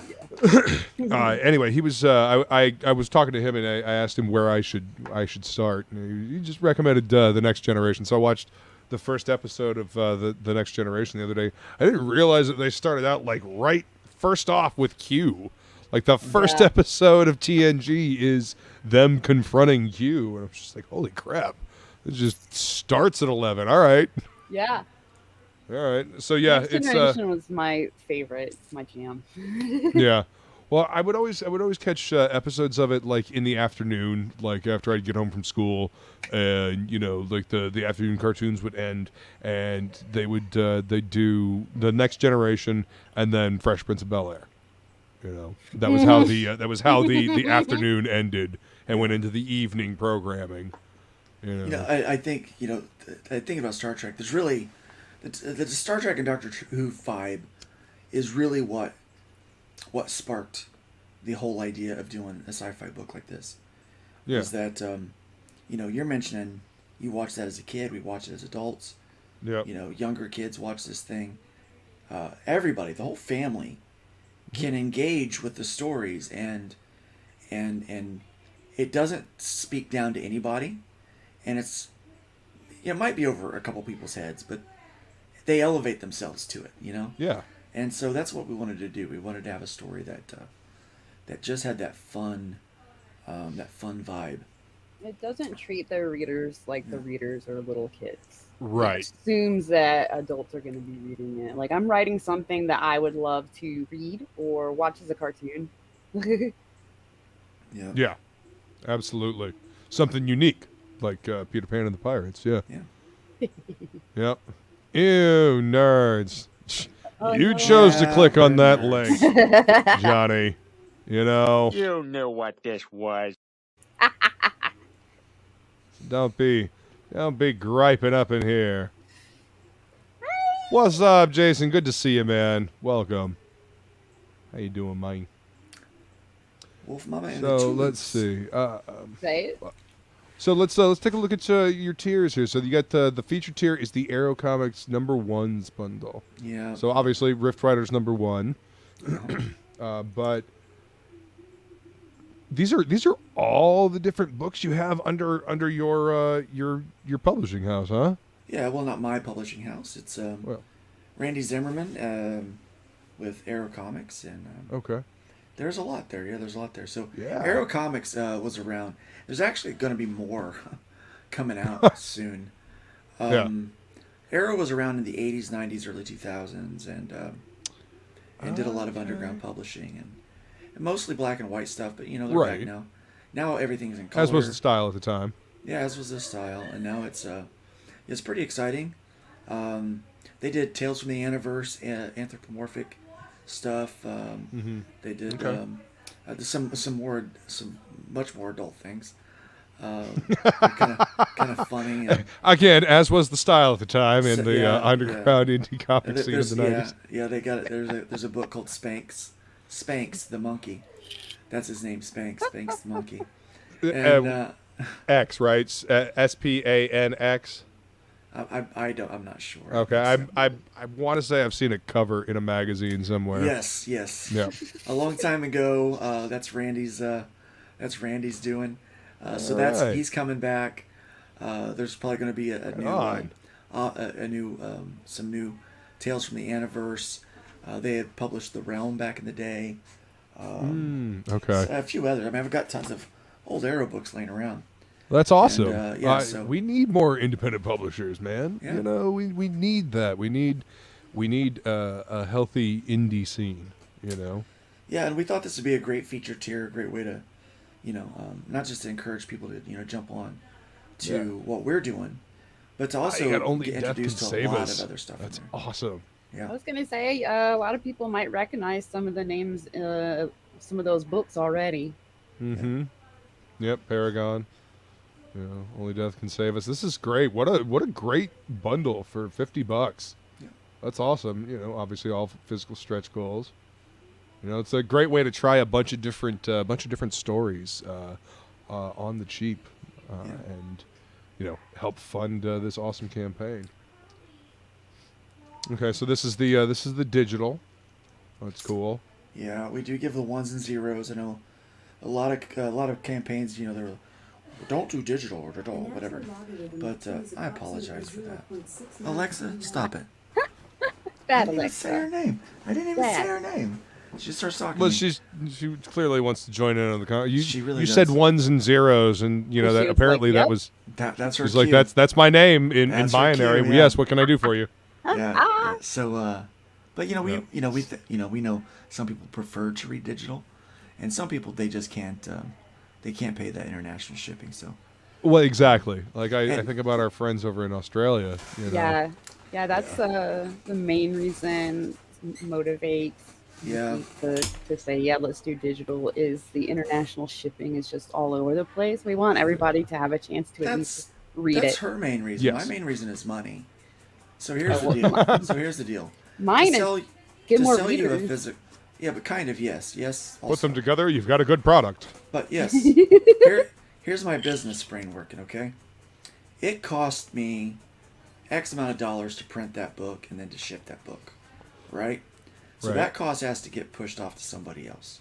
Anyway, he was. I was talking to him, and I asked him where I should start. And he just recommended the Next Generation. So I watched the first episode of the Next Generation the other day. I didn't realize that they started out like right first off with Q. Like the first episode of TNG is them confronting Q, and I'm just like, holy crap! It just starts at 11. All right. yeah. All right. So yeah, Next it's Generation was my favorite. It's my jam. yeah. Well, I would always catch episodes of it like in the afternoon, like after I'd get home from school, and like the afternoon cartoons would end, and they'd do the Next Generation and then Fresh Prince of Bel-Air. That was how the afternoon ended and went into the evening programming. I think thinking about Star Trek, there's really the Star Trek and Doctor Who vibe is really what sparked the whole idea of doing a sci-fi book like this. Yeah. Is that you're mentioning you watched that as a kid, we watched it as adults. Yeah. Younger kids watch this thing. Everybody, the whole family, can engage with the stories, and it doesn't speak down to anybody, and it might be over a couple people's heads, but they elevate themselves to it, you know? Yeah. And so that's what we wanted to do. We wanted to have a story that just had that fun vibe. It doesn't treat their readers like the readers are little kids. Right. It assumes that adults are going to be reading it. Like, I'm writing something that I would love to read or watch as a cartoon. Yeah. Yeah. Absolutely. Something unique, like Peter Pan and the Pirates. Yeah. Yeah. Yep. Ew, nerds. Oh, You no. chose to click on Yeah, that link, Johnny. You know. You knew what this was. Don't be griping up in here. What's up, Jason? Good to see you, man. Welcome. How you doing, man? Wolf Mama and the So Tulips. let's see. Say it. So let's take a look at your tiers here. So you got the feature tier is the Arrow Comics #1s bundle. Yeah. So obviously Rift Riders #1, but these are all the different books you have under your publishing house, huh? Yeah, well, not my publishing house. It's Well, Randy Zimmerman with Arrow Comics, and okay. there's a lot there. Yeah, there's a lot there. So Yeah. Arrow Comics was around. There's actually going to be more coming out soon. Arrow was around in the 80s, 90s, early 2000s, and did a lot of underground publishing and mostly black and white stuff. But they're Right. back now. Now everything's in color. As was the style at the time. Yeah, as was the style, and now it's pretty exciting. They did Tales from the Aniverse, anthropomorphic stuff. They did Okay. some much more adult things. Kind of funny. And, Again, as was the style at the time in So- the yeah, underground indie comic and scene of the 90s. yeah, they got it. There's a book called Spanx the monkey. That's his name, Spanx the monkey. And X, right? SPANX. I'm not sure. Okay, I want to say I've seen a cover in a magazine somewhere. Yes. Yeah. A long time ago. That's Randy's doing. So Alright. he's coming back. There's probably going to be a new some new Tales from the Aniverse. They had published The Realm back in the day. Okay. A few others. I mean, I've got tons of old Arrow books laying around. That's awesome. And, so we need more independent publishers, man. Yeah. We need that. We need a healthy indie scene. Yeah, and we thought this would be a great feature tier, a great way to, not just to encourage people to jump on to what we're doing, but to also got Only get Death Can introduced to a Save lot Us. of other stuff. That's in there. awesome. Yeah. I was going to say, a lot of people might recognize some of the names, some of those books already. Mm-hmm. Yep, Paragon. Only Death Can Save Us. This is great. What a great bundle for $50. Yeah. That's awesome. Obviously all physical stretch goals. It's a great way to try a bunch of different stories on the cheap, and help fund this awesome campaign. Okay, so this is the digital. That's cool. Yeah, we do give the ones and zeros. I know a lot of campaigns. They're don't do digital or whatever. But I apologize for that. Alexa, stop it. That I didn't even say her Alexa. name. I didn't even say her name. She starts talking. Well, to me. she clearly wants to join in on the conversation. She really you does. said ones and zeros, and She that was apparently like, that "Yep." was. That's her She's like, cue. that's my name in That's her binary. cue, yeah. Yes, what can I do for you? Yeah. So, but we Yeah. we know some people prefer to read digital, and some people they just can't. They can't pay that international shipping. So. Well, exactly. Like I And- think about our friends over in Australia. Yeah, that's the main reason motivates Yeah. to say, yeah, let's do digital is the international shipping is just all over the place. We want everybody to have a chance to at least read That's it. her main reason. Yes. My main reason is money. So here's the deal. Mine to is get to more sell you a readers. physical. Yeah, but kind of yes. Put Also. them together, you've got a good product. But yes, here's my business brain working. Okay, it cost me X amount of dollars to print that book and then to ship that book, right? So Right. that cost has to get pushed off to somebody else,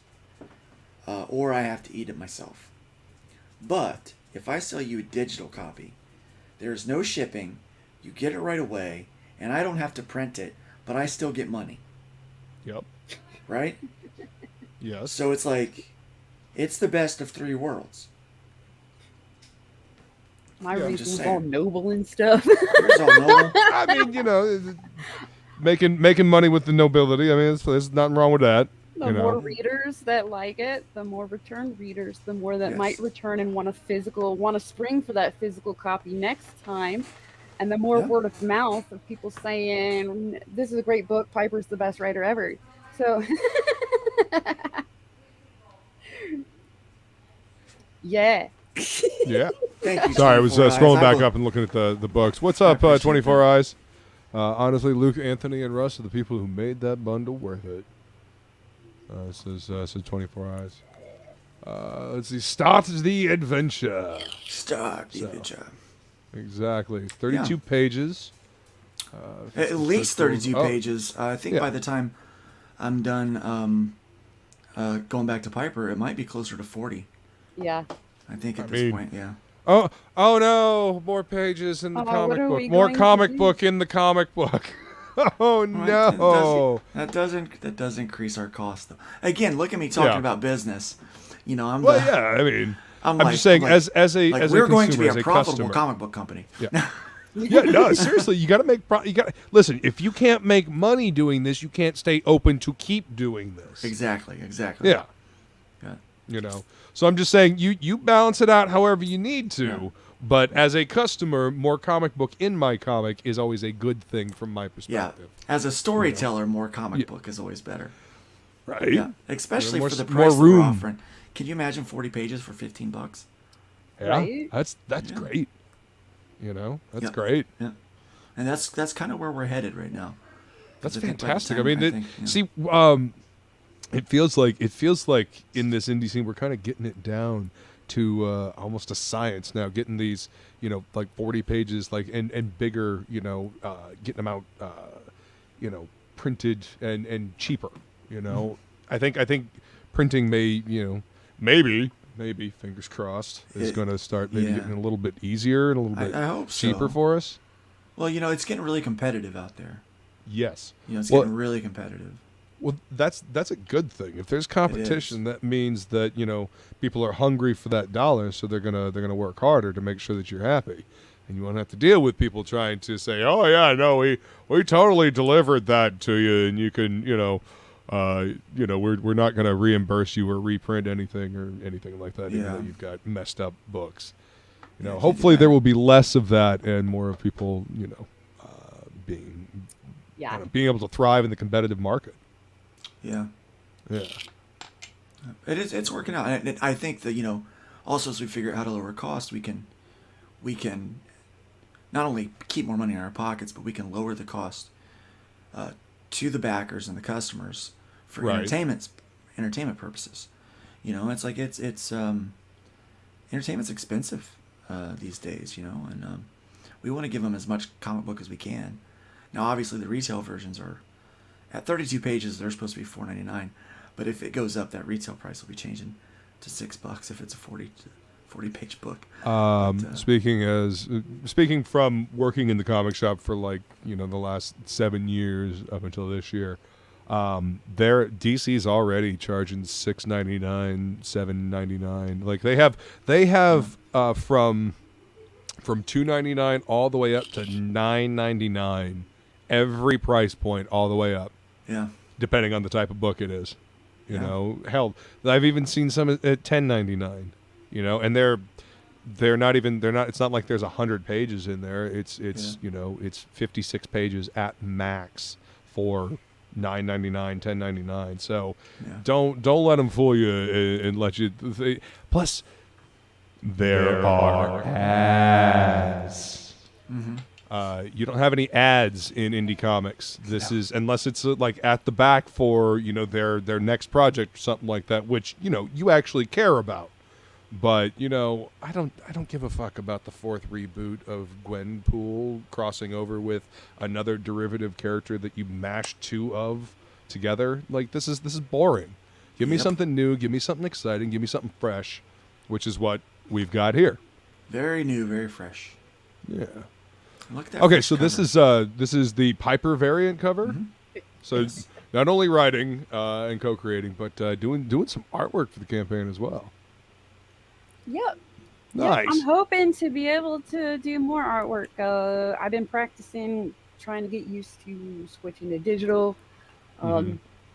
or I have to eat it myself. But if I sell you a digital copy, There's no shipping. You get it right away, and I don't have to print it, but I still get money. Yep. Right? Yes. So it's like, it's the best of 3 worlds. My I'm reason's just all saying. noble and stuff. Yours all noble. I mean, making money with the nobility. I mean, there's nothing wrong with that. The more readers that like it, the more return readers, the more that might return and want to spring for that physical copy next time. And the more word of mouth of people saying, this is a great book, Piper's the best writer ever. So, yeah. Yeah. Thank you. Sorry, I was 24 scrolling Eyes. back up and looking at the books. What's up, appreciate 24 Eyes? Honestly, Luke, Anthony, and Russ are the people who made that bundle worth it. Says 24 Eyes. Let's see. Start the adventure. Start the adventure. Exactly. 32 pages. At least 32 Oh. pages. I think by the time I'm done going back to Piper, it might be closer to 40. Yeah. I think at this point, yeah. Oh no! More pages in the comic what are book. we More going to comic do? book in the comic book. Oh Right, no! That does increase our cost though. Again, look at me talking about business. You know, I'm Well, yeah. I mean, I'm like, just saying, like, as a like as we're a going to be consumer, a as profitable customer. comic book company. Yeah. Yeah, no, seriously, you got to make you got listen, if you can't make money doing this, you can't stay open to keep doing this. Exactly. Yeah. Yeah. So I'm just saying you balance it out however you need to, but as a customer, more comic book in my comic is always a good thing from my Yeah. perspective. As a storyteller, more comic book is always better. Right? Yeah. Especially more for the more price that room. we're offering. Can you imagine 40 pages for $15? Yeah. Right? That's great. That's Yeah. great. Yeah. And that's kind of where we're headed right now. That's 'Cause I think by the fantastic. I time- mean, yeah. see, it feels like in this indie scene we're kind of getting it down to almost a science now. Getting these, like 40 pages, like and bigger, getting them out, printed and cheaper. I think printing may, maybe fingers crossed is going to start maybe getting a little bit easier and a little bit I hope cheaper so. for us. Well, it's getting really competitive out there. Yes. It's Well, getting really competitive. Well, that's a good thing. If there's competition, that means that people are hungry for that dollar, so they're gonna work harder to make sure that you're happy, and you won't have to deal with people trying to say, "Oh yeah, no, we totally delivered that to you, and you can we're not gonna reimburse you or reprint anything or anything like that, even though you've got messed up books." Hopefully there will be less of that and more of people being able to thrive in the competitive market. Yeah. Yeah. It's working out. And I think that, also as we figure out how to lower cost, we can not only keep more money in our pockets, but we can lower the cost to the backers and the customers for entertainment purposes. It's like it's entertainment's expensive these days, and we want to give them as much comic book as we can. Now, obviously, the retail versions are at 32 pages. They're supposed to be $4.99, but if it goes up, that retail price will be changing to $6 if it's a 40-page book. Speaking from working in the comic shop for the last 7 years up until this year, DC's already charging $6.99, $7.99. Like they have from $2.99 all the way up to $9.99. Every price point all the way up. Yeah. Depending on the type of book it is. Hell, I've even seen some at $10.99. And they're not it's not like there's 100 pages in there. It's 56 pages at max for $9.99, $10.99. So don't let them fool you and let you plus there are ads. Mm-hmm. You don't have any ads in indie comics. This is unless it's like at the back for their next project or something like that, which you actually care about. But I don't give a fuck about the 4th reboot of Gwenpool crossing over with another derivative character that you mashed 2 of together. Like this is boring. Give me something new. Give me something exciting. Give me something fresh, which is what we've got here. Very new, very fresh. Yeah. Look at that Okay, first so this is the Piper variant cover. Mm-hmm. So not only writing and co-creating, but doing some artwork for the campaign as well. Yep. Nice. Yep, I'm hoping to be able to do more artwork. I've been practicing, trying to get used to switching to digital,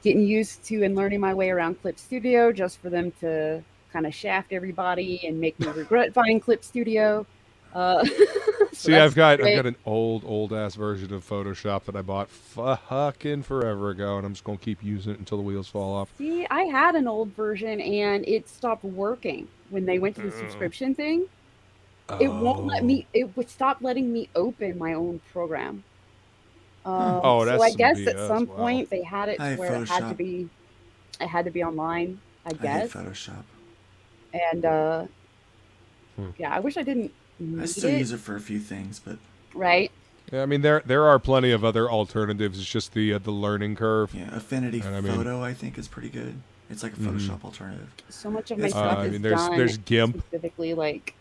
getting used to and learning my way around Clip Studio just for them to kind of shaft everybody and make me regret buying Clip Studio. See, I've got an old ass version of Photoshop that I bought fucking forever ago, and I'm just gonna keep using it until the wheels fall off. See, I had an old version and it stopped working when they went to the subscription thing. It won't let me. It would stop letting me open my own program. That's so I some guess BS. at some Wow. point they had it to where it had to be. It had to be online. I guess. I hate Photoshop. And yeah, I wish I didn't. I still use it for a few things, but right. Yeah, I mean there are plenty of other alternatives. It's just the learning curve. yeah, Affinity Photo I think is pretty good. It's like a Photoshop alternative. So much of my stuff is there's done GIMP. specifically like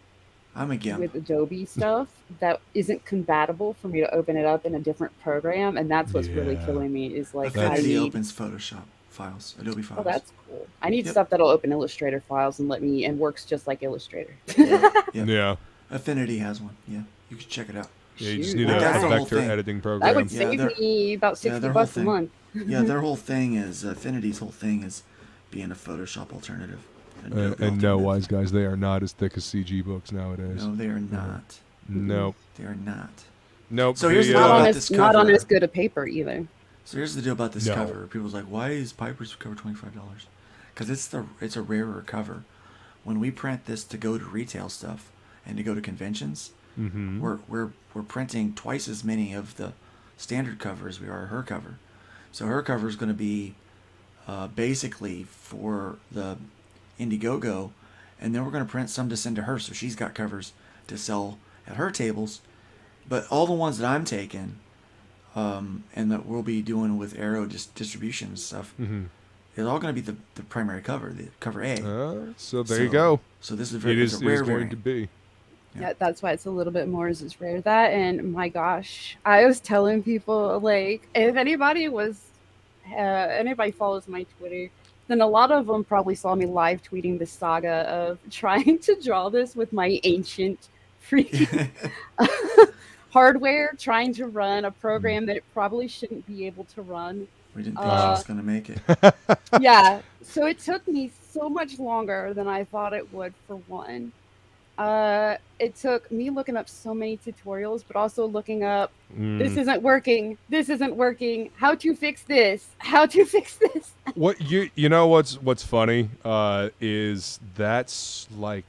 I'm a GIMP. with Adobe stuff that isn't compatible for me to open it up in a different program, and that's what's really killing me. Is like Affinity opens Photoshop files, Adobe files. Oh, that's cool. I need stuff that'll open Illustrator files and works just like Illustrator. Yeah. Affinity has one. Yeah, you can check it out. Yeah, you just need a vector editing program. That would save me about $60 a month. Yeah, their whole thing is Affinity's whole thing is being a Photoshop alternative. And no, wise guys, they are not as thick as CG books nowadays. No, they are not. Nope. They are not. Nope. So here's the deal about this cover. Not on as good a paper either. So here's the deal about this cover. People's like, why is Piper's cover $25? Because it's a rarer cover. When we print this to go to retail stuff and to go to conventions, we're printing twice as many of the standard cover as we are her cover. So her cover is going to be basically for the Indiegogo, and then we're going to print some to send to her, so she's got covers to sell at her tables. But all the ones that I'm taking, and that we'll be doing with Arrow distribution and stuff, it's all going to be the primary cover, the cover A. So there you go. So this is it is rare going to be. Yeah, that's why it's a little bit more as it's rare. That, and my gosh, I was telling people, like, if anybody follows my Twitter, then a lot of them probably saw me live tweeting the saga of trying to draw this with my ancient freaking hardware, trying to run a program that it probably shouldn't be able to run. We didn't think she was going to make it. Yeah, so it took me so much longer than I thought it would, for one. It took me looking up so many tutorials, but also looking up, this isn't working, how to fix this, What you know what's funny is that's like,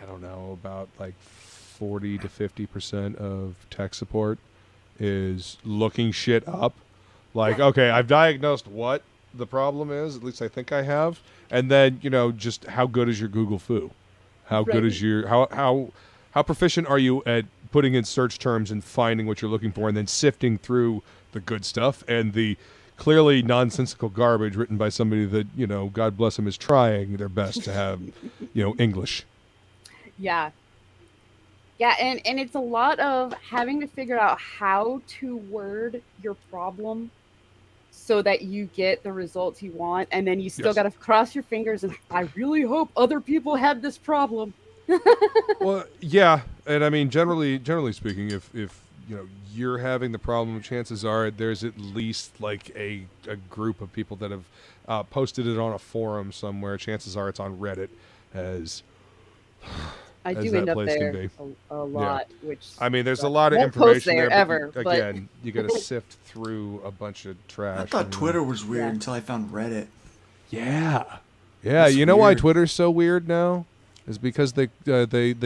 I don't know, about like 40 to 50% of tech support is looking shit up. Like, okay, I've diagnosed what the problem is, at least I think I have, and then just how good is your Google foo? How good is your how proficient are you at putting in search terms and finding what you're looking for, and then sifting through the good stuff and the clearly nonsensical garbage written by somebody that God bless them, is trying their best to have English. Yeah, and it's a lot of having to figure out how to word your problem so that you get the results you want, and then you still got to cross your fingers and I really hope other people had this problem. Well, yeah, and I mean generally speaking, if you're having the problem, chances are there's at least like a group of people that have posted it on a forum somewhere. Chances are it's on Reddit, as I do end up there a lot, which I mean, there's a lot of information there. Ever, but again, you got to sift through a bunch of trash. I thought Twitter was weird until I found Reddit. Yeah. That's you know why weird. Twitter's so weird now? Is because they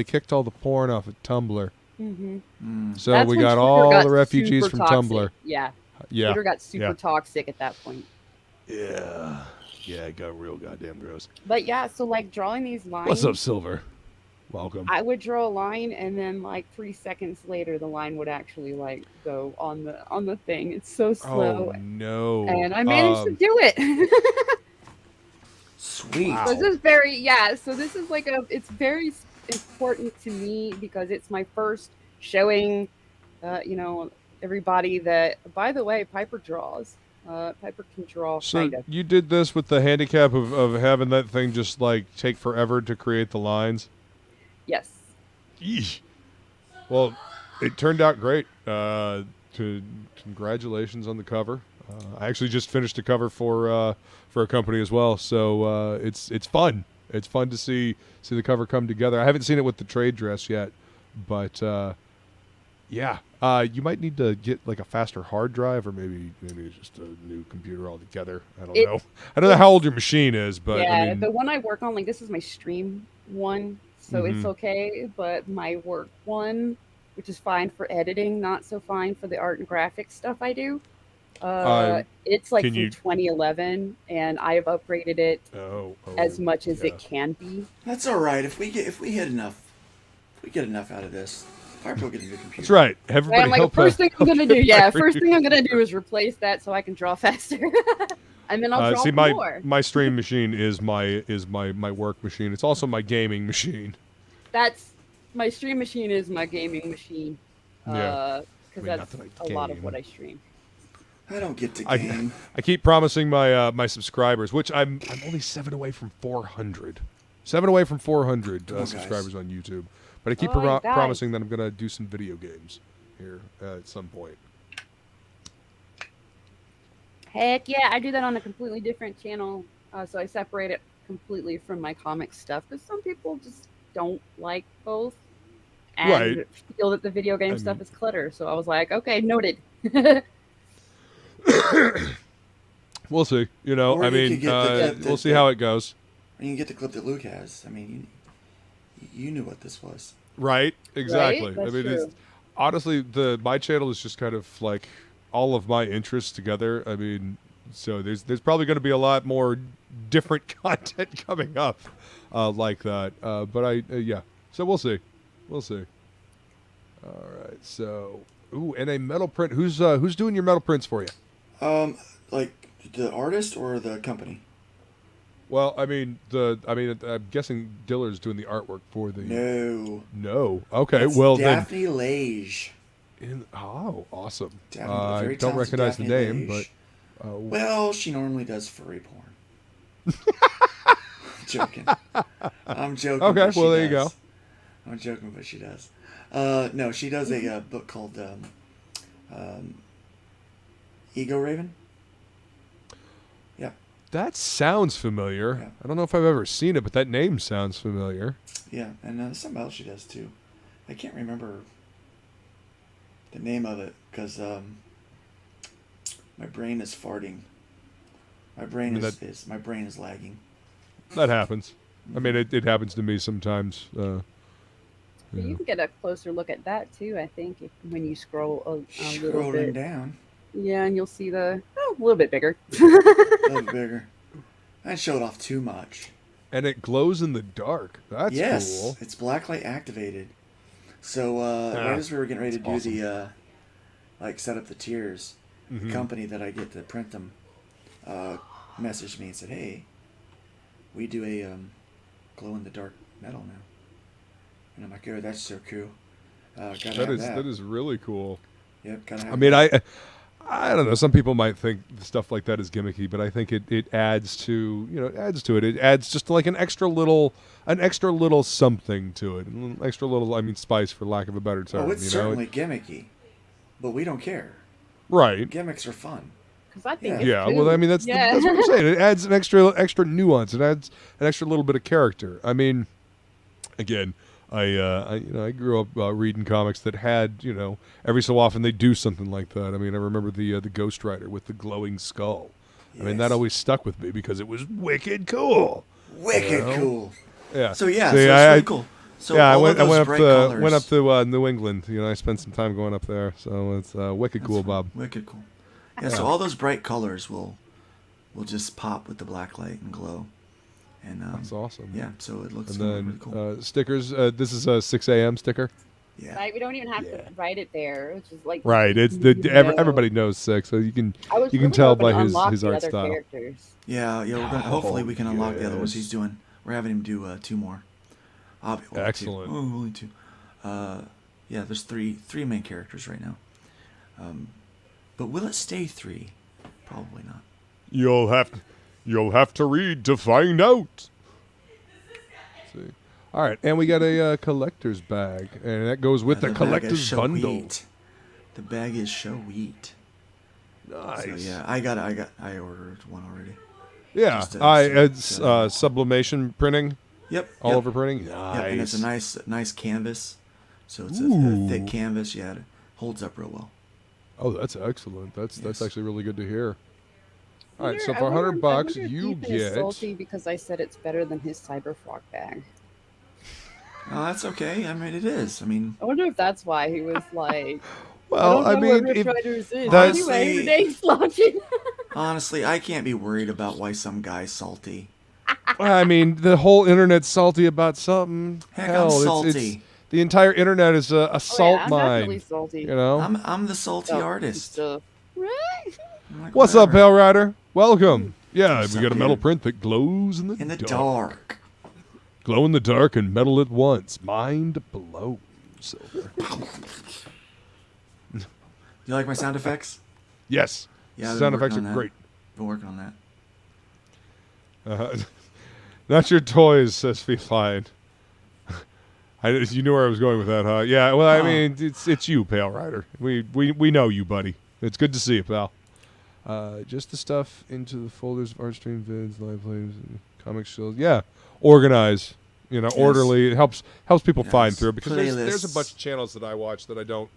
kicked all the porn off of Tumblr. So that's we when got Twitter all got the refugees super from toxic. Tumblr. Yeah. Yeah. Twitter got super toxic at that point. Yeah. Yeah, it got real goddamn gross. But yeah, so like drawing these lines. What's up, Silver? Welcome. I would draw a line, and then like 3 seconds later, the line would actually like go on the thing. It's so slow. Oh no! And I managed to do it. Sweet. Wow. So this is very So this is like it's very important to me because it's my first showing, you know, everybody that. By the way, Piper draws. Piper can draw. So kind of. you did this with the handicap of having that thing just like take forever to create the lines. Yes. Yeesh. Well, it turned out great. Congratulations on the cover. I actually just finished a cover for a company as well, so it's fun. It's fun to see the cover come together. I haven't seen it with the trade dress yet, but yeah, you might need to get like a faster hard drive, or maybe just a new computer altogether. I don't know. I don't know how old your machine is, but yeah, I mean, the one I work on, like this is my stream one, so it's okay. But my work one, which is fine for editing, not so fine for the art and graphics stuff I do. It's like from 2011, and I have upgraded it as much as it can be. That's all right. If we get enough out of this, Piper will get a new computer. That's right. Everybody, I'm like, first thing I'm gonna do, first thing I'm gonna do is replace that so I can draw faster, and then I'll draw more. My stream machine is my work machine. It's also my gaming machine. That's my stream machine is my gaming machine. Yeah, because that's a lot of what I stream. I don't get to game. I keep promising my my subscribers, which I'm only 7 away from 400. 7 away from 400 subscribers on YouTube. But I keep promising that I'm going to do some video games here at some point. Heck yeah, I do that on a completely different channel. So I separate it completely from my comic stuff, because some people just don't like both and feel that the video game stuff is clutter. So I was like, okay, noted. We'll see. You know, Or I you mean, could get we'll see how it goes. And you can get the clip that Luke has. I mean, you knew what this was. Right? Exactly. Right? I mean, it's, honestly, my channel is just kind of like all of my interests together. I mean, so there's probably going to be a lot more different content coming up like that. But yeah. So we'll see. We'll see. All right. So, and a metal print. Who's doing your metal prints for you? Like the artist or the company? Well, I mean, I'm guessing Diller's doing the artwork for the. No. Okay. That's well, DeathMetalHero. Oh, awesome. I don't recognize the name, but. Well, she normally does furry porn. Joking. I'm joking. Okay. Well, there you go. I'm joking, but she does. No, she does a book called Ego Raven. Yeah. That sounds familiar. Yeah. I don't know if I've ever seen it, but that name sounds familiar. Yeah, and there's something else she does too. I can't remember the name of it because my brain is farting. My brain my brain is lagging. That happens. I mean, it happens to me sometimes. You can get a closer look at that too, I think, when you scroll a little Scrolling bit down. Yeah, and you'll see a little bit bigger. A little bigger. I show it off too much. And it glows in the dark. That's cool. Yes, it's blacklight activated. So right as we were getting ready to do the set up the tiers, the company that I get to print them messaged me and said, "Hey, we do a glow in the dark metal now." And I'm like, "Oh, that's so cool." That is really cool. Yep, gotta have. I mean, I don't know. Some people might think stuff like that is gimmicky, but I think it adds to it. It adds just like an extra little something to it, an extra little spice, for lack of a better term. Oh, it's certainly gimmicky, but we don't care. Right. Gimmicks are fun. Because I think well, I mean that's what I'm saying. It adds an extra nuance. It adds an extra little bit of character. I mean, again, I grew up reading comics that had, every so often they do something like that. I mean, I remember the Ghost Rider with the glowing skull. Yes. I mean, that always stuck with me because it was wicked cool. Wicked cool. Yeah. So it's really cool. So I went up to New England. I spent some time going up there, so it's wicked cool, Bob. Wicked cool. Yeah. So all those bright colors will just pop with the black light and glow. And that's awesome. Yeah, so it looks really cool. Stickers. This is a 6 a.m. sticker. Yeah. Right, we don't even have to write it there, which is like right. It's everybody knows 6, so you can tell by his art style. Characters. Yeah. We're gonna, hopefully we can unlock the other ones he's doing. We're having him do 2 more. Excellent. Only 2. Yeah, there's three main characters right now. But will it stay 3? Probably not. You'll have to read to find out. Let's see. All right, and we got a collector's bag, and that goes with the bag is collector's bundle. sweet. The bag is sweet. Nice. So yeah, I ordered one already. Yeah, Just, it's sublimation printing. Yep. All over printing. Nice. Yep, and it's a nice canvas. So it's a thick canvas. Yeah, it holds up real well. Oh, that's excellent. That's actually really good to hear. All right, so I for wonder- $100, I wonder if you Ethan is get. salty because I said it's better than his Cyberfrog bag. Oh, that's okay. I mean, it is. I mean, I wonder if that's why he was like. Well, I I don't know what mean, Rift Riders is. that's- Anyway, today's launching. honestly, I can't be worried about why some guy's salty. I mean, the whole internet's salty about something. Heck, Hell, I'm it's salty. the entire internet is a salt I'm mine. definitely salty. You know. I'm the salty artist. Stuff. Right? I'm like, What's up, whatever. Pale Rider? Welcome. Yeah, What's we up, got a metal dude? print that glows in the dark. Glow in the dark and metal at once. Mind blown. Silver. You like my sound effects? Yes. Yeah, I've been Sound working effects are on that. great. Been working on that. Not your toys, says Feline. You knew where I was going with that, huh? Yeah. Well, I mean, it's you, Pale Rider. We know you, buddy. It's good to see you, pal. Just the stuff into the folders of art stream vids, live plays, comic shows. Yeah, organize. You know, orderly. It helps people find through it because there's a bunch of channels that I watch that I don't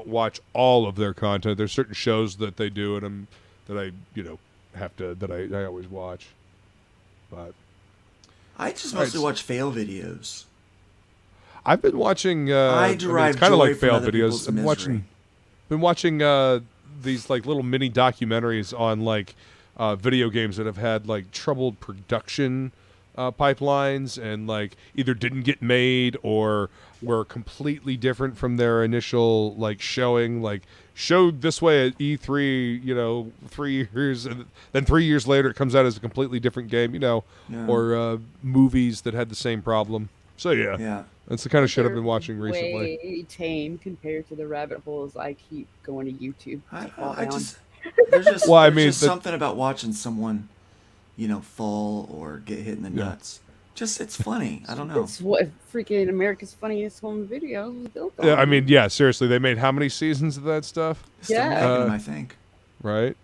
watch all of their content. There's certain shows that they do and that I I always watch. But I just mostly watch fail videos. I've been watching. I derive kind of joy like from fail other videos. people's misery. Been watching these like little mini documentaries on like video games that have had like troubled production pipelines and like either didn't get made or were completely different from their initial like showing. Like showed this way at E3, 3 years, and then 3 years later it comes out as a completely different game. Or movies that had the same problem. So yeah. That's the kind of shit I've been watching recently. Way tame compared to the rabbit holes I keep going to YouTube. There's just Well, I there's mean, just something about watching someone, fall or get hit in the nuts. Just it's funny. I don't know. It's what freaking America's Funniest Home Video was built on. Yeah, I mean, yeah, seriously, they made how many seasons of that stuff? Still making them, I think. Right.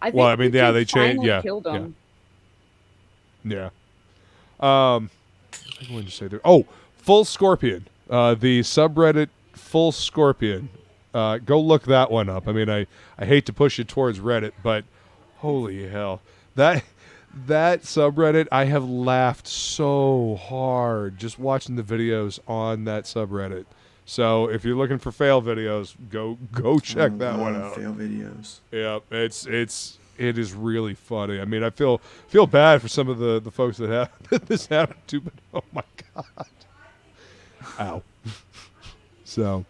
I think well, I mean, yeah, they changed. finally Yeah, killed them. yeah. What was I going to say there? Oh, Full Scorpion. The subreddit Full Scorpion. Go look that one up. I mean, I hate to push it towards Reddit, but holy hell, that subreddit, I have laughed so hard just watching the videos on that subreddit. So if you're looking for fail videos, go check that one out. Fail videos. Yeah, it is really funny. I mean, I feel bad for some of the folks that have this happened to, but oh my god, ow. So,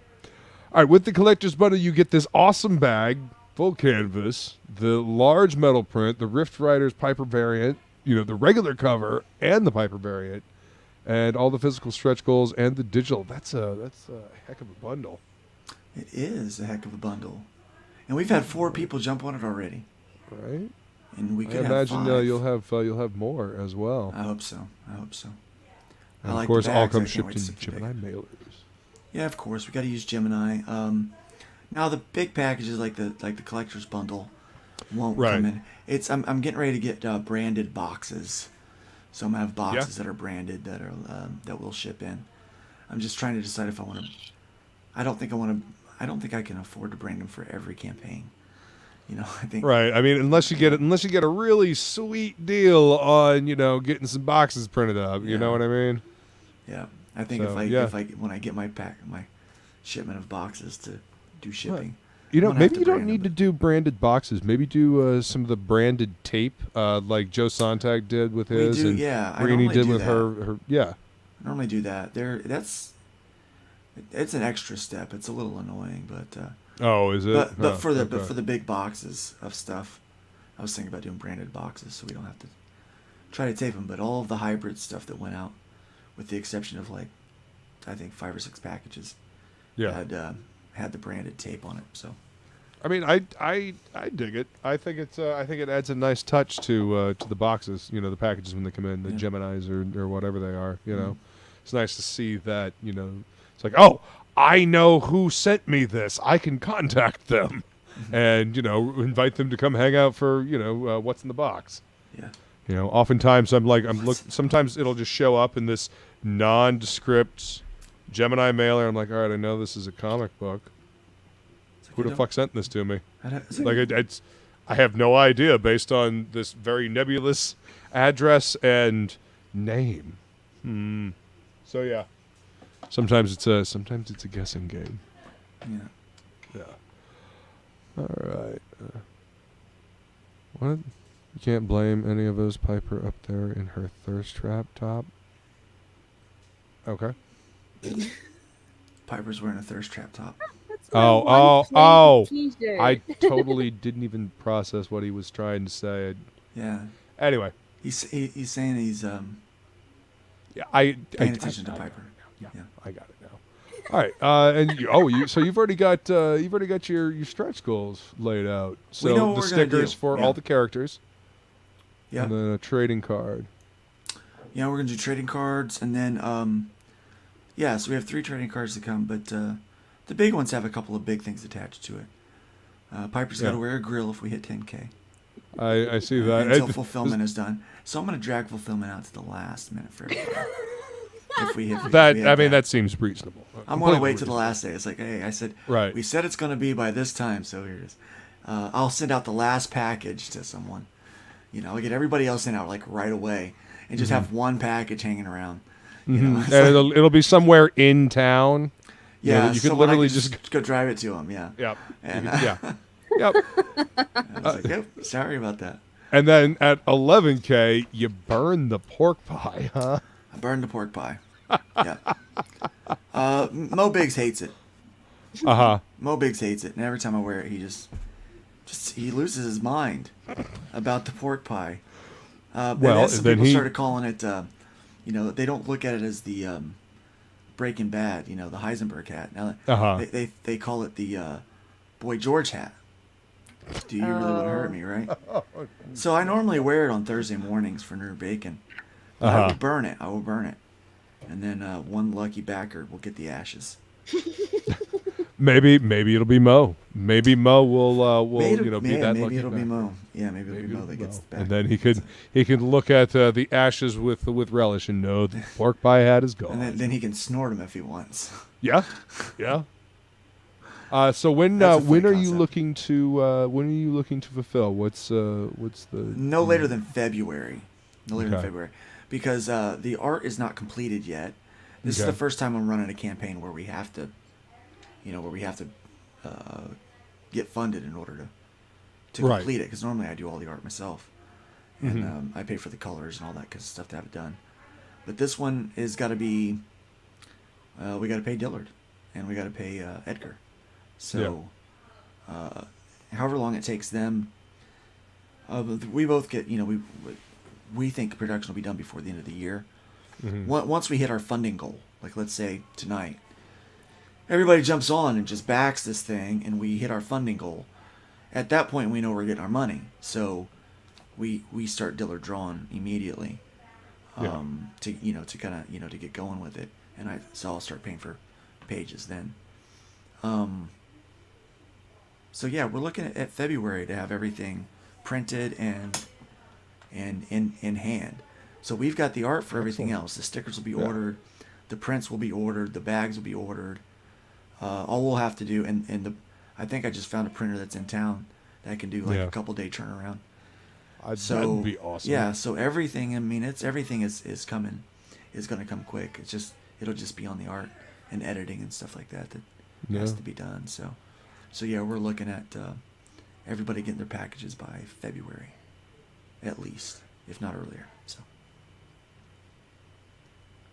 all right, with the collector's bundle, you get this awesome bag, full canvas, the large metal print, the Rift Riders Piper variant, the regular cover and the Piper variant, and all the physical stretch goals and the digital. That's a heck of a bundle. It is a heck of a bundle, and we've had 4 people jump on it already. Right. And we could I imagine have 5. you'll have more as well. I hope so. And I of course, all come I can't shipped wait in to see the Gemini mailers. Yeah, of course. We got to use Gemini. Now the big packages like the collector's bundle won't come in. I'm getting ready to get branded boxes. So I'm gonna have boxes that are branded that will ship in. I'm just trying to decide if I want to. I don't think I can afford to brand them for every campaign. I think. Right. I mean, unless you get a really sweet deal on getting some boxes printed up. You know what I mean? Yeah. I think when I get my shipment of boxes to do shipping. Maybe you don't need to do branded boxes. Maybe do some of the branded tape, like Joe Sontag did with his, and Greenie did with her. Yeah, I normally do that. It's an extra step. It's a little annoying, but. Oh, is it? But for the big boxes of stuff, I was thinking about doing branded boxes, so we don't have to try to tape them. But all of the hybrid stuff that went out, with the exception of I think 5 or 6 packages, had the branded tape on it. So, I mean, I dig it. I think it adds a nice touch to the boxes. You know, the packages when they come in, the Geminis or whatever they are. You know, it's nice to see that. You know, it's like, oh, I know who sent me this. I can contact them, and invite them to come hang out for what's in the box. Yeah. You know, oftentimes sometimes it'll just show up in this nondescript Gemini mailer. I'm like, all right, I know this is a comic book. Who the fuck sent this to me? I have no idea based on this very nebulous address and name. So yeah, sometimes it's a guessing game. Yeah. All right. What? You can't blame any of those Piper up there in her thirst trap top. Okay. Piper's wearing a thirst trap top. Oh! I totally didn't even process what he was trying to say. Yeah. Anyway, he's saying he's paying attention to Piper. Yeah, I got it now. All right, and so you've already got your stretch goals laid out. So we know what the we're gonna stickers do. for all the characters. Yeah. And then a trading card. Yeah, we're gonna do trading cards, and then so we have 3 trading cards to come, but the big ones have a couple of big things attached to it. Piper's got to wear a grill if we hit 10K. I see that. Until fulfillment is done. So I'm going to drag fulfillment out to the last minute for everybody. if we hit that seems reasonable. I'm going to wait to the last day. It's like, hey, I said, right. We said it's going to be by this time, so here it is. I'll send out the last package to someone. I'll get everybody else in out like right away and just have one package hanging around. And it'll be somewhere in town. Yeah, you could literally just go drive it to them. Yeah. Yep. And, yep. I was like, yep, sorry about that. And then at 11K, you burn the pork pie, huh? I burned the pork pie. Yeah. Mo Biggs hates it. Mo Biggs hates it, and every time I wear it, he loses his mind about the pork pie. Some people started calling it. They don't look at it as the Breaking Bad, the Heisenberg hat. Now they call it the Boy George hat. Do you really want to hurt me, right? So I normally wear it on Thursday mornings for Nerd Bacon. But I will burn it. And then one lucky backer will get the ashes. Maybe it'll be Mo. Maybe Mo will be that lucky. Maybe it'll be Mo. Yeah, maybe it'll be Mo that gets the back. And then he can look at the ashes with relish and know the pork pie hat is gone. And then he can snort them if he wants. Yeah. So when are you looking to fulfill? What's the no later than February. No later than February, because the art is not completed yet. This is the first time I'm running a campaign where we have to, get funded in order to complete it. Because normally I do all the art myself, and I pay for the colors and all that kind of stuff to have it done. But this one is got to be. We got to pay Dillard, and we got to pay Edgar. So, however long it takes them, we both get, we think production will be done before the end of the year. Once we hit our funding goal, like let's say tonight, everybody jumps on and just backs this thing, and we hit our funding goal. At that point, we know we're getting our money, so we start Dillard drawing immediately, to get going with it, and so I'll start paying for pages then. So yeah, we're looking at February to have everything printed and in hand. So we've got the art for everything else. The stickers will be ordered, the prints will be ordered, the bags will be ordered. All we'll have to do, I think I just found a printer that's in town that can do a couple day turnaround. That would be awesome. Yeah, so everything. I mean, everything is coming, is going to come quick. It'll just be on the art and editing and stuff like that has to be done. So yeah, we're looking at everybody getting their packages by February, at least, if not earlier. So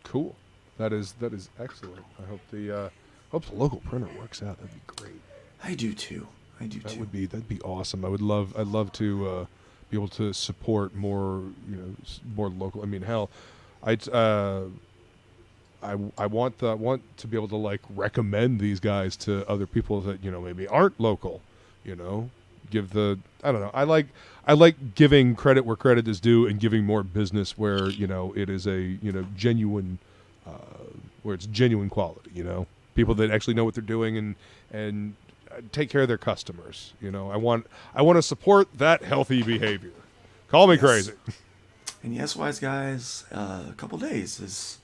cool. That is excellent. I hope the local printer works out. That'd be great. I do too. That'd be awesome. I'd love to be able to support more, more local. I mean, hell, I want to be able to like recommend these guys to other people that maybe aren't local. Give the I don't know. I like giving credit where credit is due and giving more business where it is a genuine where it's genuine quality. People that actually know what they're doing and take care of their customers. I want to support that healthy behavior. Call me crazy. And yes, wise guys, a couple days is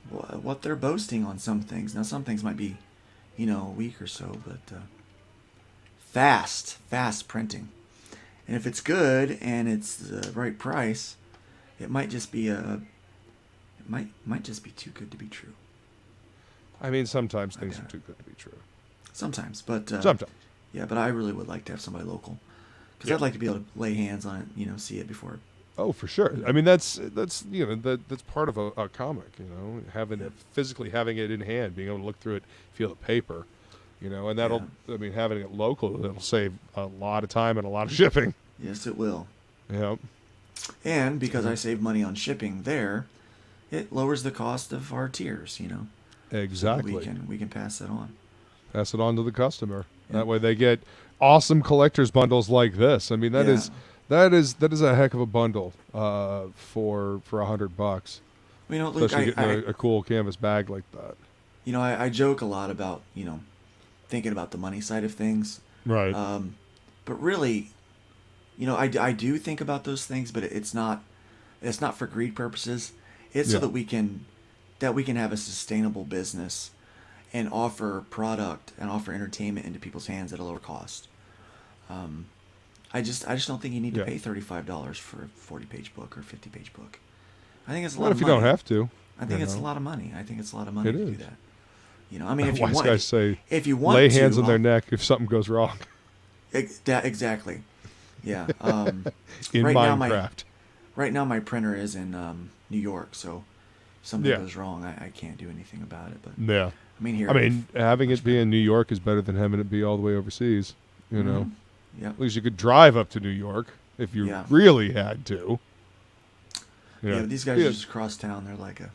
what they're boasting on some things. Now, some things might be, a week or so, but fast printing. And if it's good and it's the right price, it might just be might just be too good to be true. I mean, sometimes things are too good to be true. Sometimes, but sometimes. Yeah, but I really would like to have somebody local because I'd like to be able to lay hands on it, see it before. Oh, for sure. I mean, that's that's part of a comic. Having it physically, having it in hand, being able to look through it, feel the paper, and that'll. I mean, having it local, that'll save a lot of time and a lot of shipping. Yes, it will. Yep. And because I save money on shipping there, it lowers the cost of our tiers. Exactly. So we can pass that on. Pass it on to the customer. Yeah. That way, they get awesome collector's bundles like this. I mean, that is a heck of a bundle for $100. Luke, especially getting a cool canvas bag like that. I joke a lot about thinking about the money side of things, right? But really, I do think about those things, but it's not for greed purposes. It's so that we can have a sustainable business and offer product and offer entertainment into people's hands at a lower cost. I just don't think you need to pay $35 for a 40-page book or a 50-page book. I think it's a lot of money. What if you don't have to? I think it's a lot of money. I think it's a lot of money to do that. I mean, if you wise want, guys say, if you want lay to, hands on their neck if something goes wrong. Exactly. Yeah. In Minecraft. Right now, my printer is in New York, so if something goes wrong, I can't do anything about it. But yeah. I mean, having it be in New York is better than having it be all the way overseas. Yeah. At least you could drive up to New York if you really had to. Yeah, but these guys are just across town. They're like I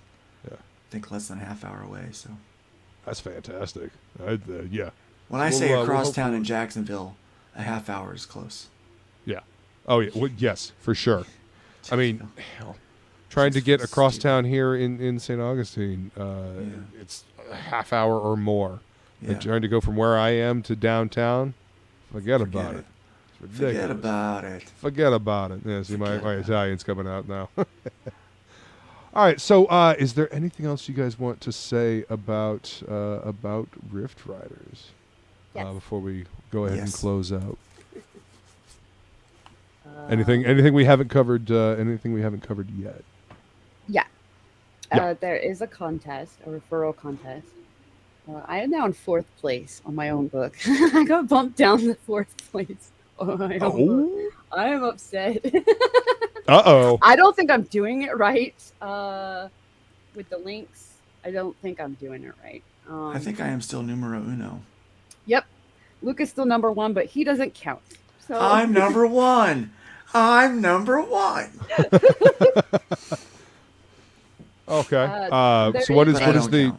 think less than a half hour away. So that's fantastic. When I say across town in Jacksonville, a half hour is close. Yeah. Oh yeah. Well, yes, for sure. I mean, trying to get across town here in St. Augustine, it's a half hour or more. Yeah. And trying to go from where I am to downtown, forget about it. It's ridiculous. Forget about it. Yeah, see, my Italian's coming out now. All right. So, is there anything else you guys want to say about Rift Riders before we go ahead and close out? Anything we haven't covered? Anything we haven't covered yet? Yeah. There is a contest, a referral contest. I am now in 4th place on my own book. I got bumped down to 4th place on my own book. I am upset. Uh-oh. I don't think I'm doing it right with the links. I don't think I'm doing it right. I think I am still numero uno. Yep. Luke is still number 1, but he doesn't count. So I'm number 1. I'm number 1. Okay. So what is the?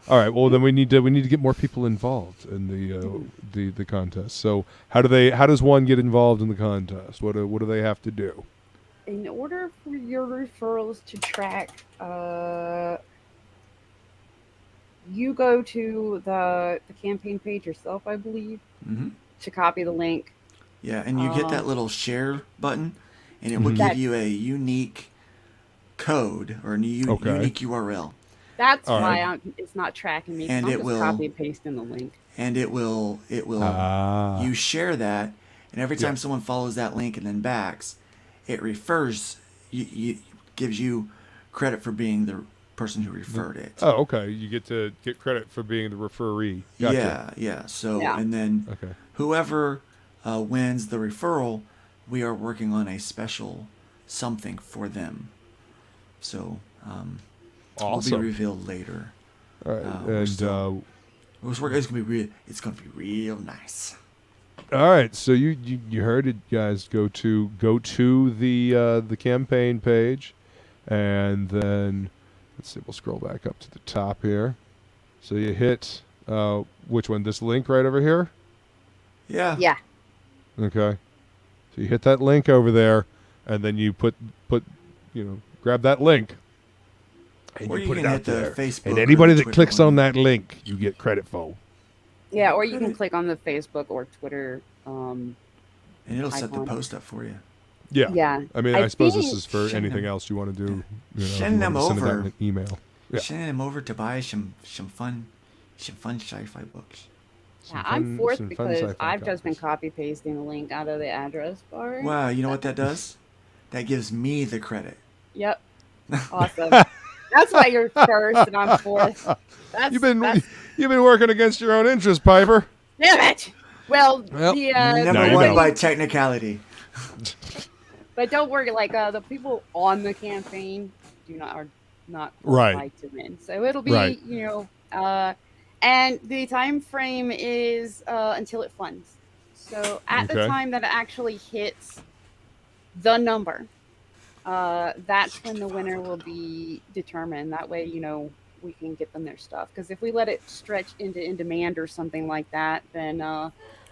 All right. Well, then we need to get more people involved in the contest. So how does one get involved in the contest? What do they have to do? In order for your referrals to track, you go to the campaign page yourself, I believe, to copy the link. Yeah, and you hit that little share button, and it will give you a unique code or a unique URL. That's why it's not tracking me. And it will copy and paste in the link. And it will. You share that, and every time someone follows that link and then backs, it refers. You gives you credit for being the person who referred it. Oh, okay. You get to get credit for being the referee. Gotcha. Yeah. So and then whoever wins the referral, we are working on a special something for them. So. Awesome. Will be revealed later. All right, it's gonna be real nice. All right, so you heard it, guys. Go to the campaign page, and then let's see, we'll scroll back up to the top here. So you hit, which one? This link right over here? Yeah. Yeah. Okay. So you hit that link over there, and then you put grab that link. And Or you you put can it out hit the there. Facebook And or anybody the that Twitter clicks one. on that link, you get credit for. Yeah, or you can click on the Facebook or Twitter. And it'll set the icon. post up for you. Yeah. Yeah. I mean, I I suppose this think- is for Send anything them- else you want to do. You know, if send you them want to send it out over. in an email. Yeah. Send him over to buy some fun sci-fi books. Some Yeah, fun- I'm fourth some fun because sci-fi I've just been comics. copy pasting a link out of the address bar. Wow, you know what that does? That gives me the credit. Yep. Awesome. That's why you're first and I'm fourth. You've been working against your own interest, Piper. Damn it. Well, Well, the Number you one don't. by technicality. but don't worry. Like the people on the campaign are not Right. qualified to win. So it'll be Right. and the time frame is until it funds. So at the Okay. time that it actually hits the number, that's when the winner will be determined. That way, we can get them their stuff. Because if we let it stretch into in demand or something like that, then the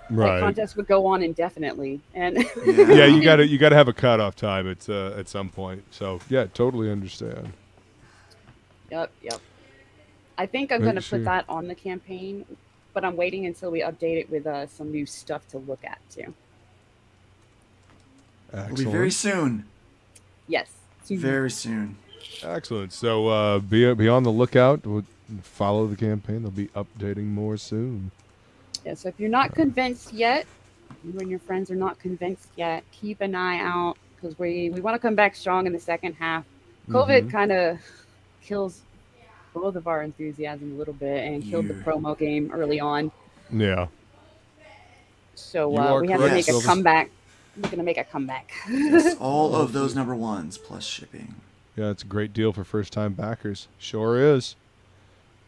contest would go on indefinitely. And Yeah, you gotta have a cutoff time at some point. So yeah, totally understand. Yep. I think I'm Make going to sure. put that on the campaign, but I'm waiting until we update it with some new stuff to look at too. Excellent. It'll be very soon. Yes. Very soon. Excellent. So be on the lookout. We'll follow the campaign. They'll be updating more soon. Yeah, so if you're not convinced yet, you and your friends are not convinced yet, keep an eye out because we want to come back strong in the second half. COVID kind of kills both of our enthusiasm a little bit and killed the Yeah. promo game early on. Yeah. So You are we have to correct, make a Silver. comeback. We're going to make a comeback. Yes, all of those number ones plus shipping. Yeah, it's a great deal for first-time backers. Sure is.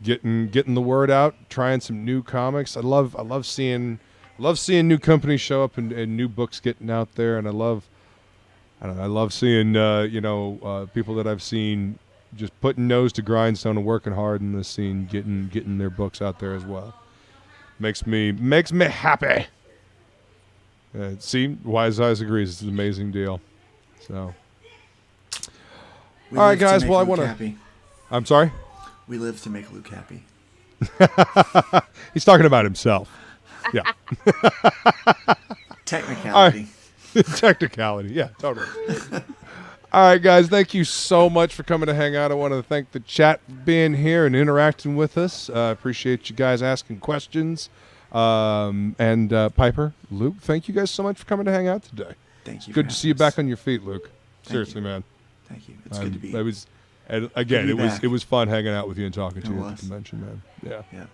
Getting the word out, trying some new comics. I love seeing new companies show up and new books getting out there, and I love seeing people that I've seen just putting nose to grindstone and working hard in this scene, getting their books out there as well. Makes me happy. See, Wise Eyes agrees. It's an amazing deal. So, We all right, live to guys. make Well, I Luke want to. happy. I'm sorry. We live to make Luke happy. He's talking about himself. Yeah. Technicality. Technicality. Yeah, totally. All right, guys. Thank you so much for coming to hang out. I want to thank the chat for being here and interacting with us. I appreciate you guys asking questions. And Piper, Luke, thank you guys so much for coming to hang out today. Thank you. Good for to see you having back us. on your feet, Luke. Seriously, you. man. Thank you. It's good to be. It was, and again, Good to be back. it was fun hanging out with you and talking to It you at was. the convention, man. Yeah. Yeah.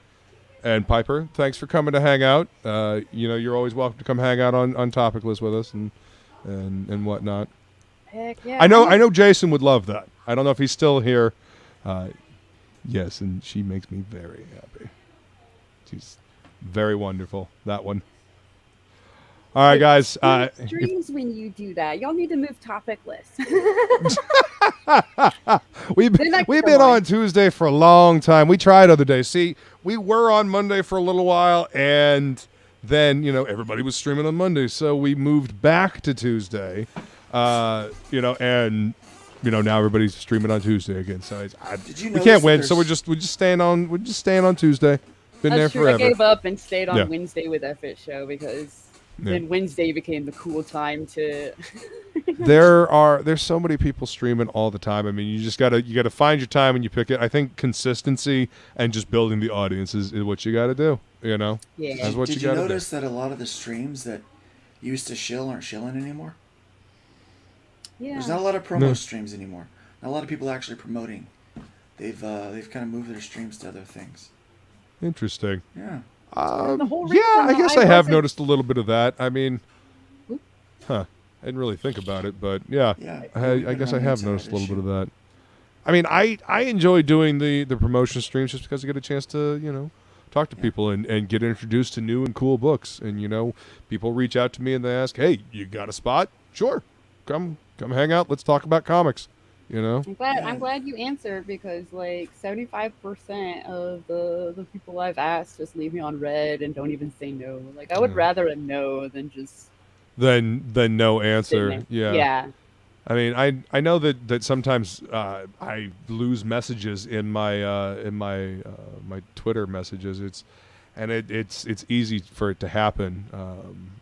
And Piper, thanks for coming to hang out. You're always welcome to come hang out on Topicless with us and whatnot. Heck yeah. I know Jason would love that. I don't know if he's still here. Yes, and she makes me very happy. She's very wonderful. That one. All right, guys. Dreams when you do that. Y'all need to move topic list. We've been on Tuesday for a long time. We tried other days. See, we were on Monday for a little while, and then everybody was streaming on Monday, so we moved back to Tuesday. And now everybody's streaming on Tuesday again. So Did you we notice can't that win. So we're there's- just staying on Tuesday. Been That's there true. forever. I gave up and stayed on Yeah. Wednesday with F-It show because Yeah. then Wednesday became the cool time to. There's so many people streaming all the time. I mean, you gotta find your time when you pick it. I think consistency and just building the audience is what you gotta do. Yeah. That's what Did you you gotta notice that a lot of the streams that used to shill aren't shilling anymore? Yeah. There's not a lot of promo No. streams anymore. Not a lot of people actually promoting. They've kind of moved their streams to other things. do. Interesting. Yeah. The whole Yeah, reason I guess I I have wasn't- noticed a little bit of that. I mean, I didn't really think about it, but yeah, Yeah. I guess I have noticed a little bit of that. I mean, I enjoy doing the promotion streams just because I get a chance to, talk to people and get introduced to new and cool books. And, people reach out to me and they ask, hey, you got a spot? Sure. Come hang out. Let's talk about comics. You know. I'm glad you answered, because like 75% of the people I've asked just leave me on red and don't even say no. Like I would rather a no than just Then no answer. Yeah. Yeah. I mean, I know that sometimes I lose messages in my my Twitter messages. It's easy for it to happen.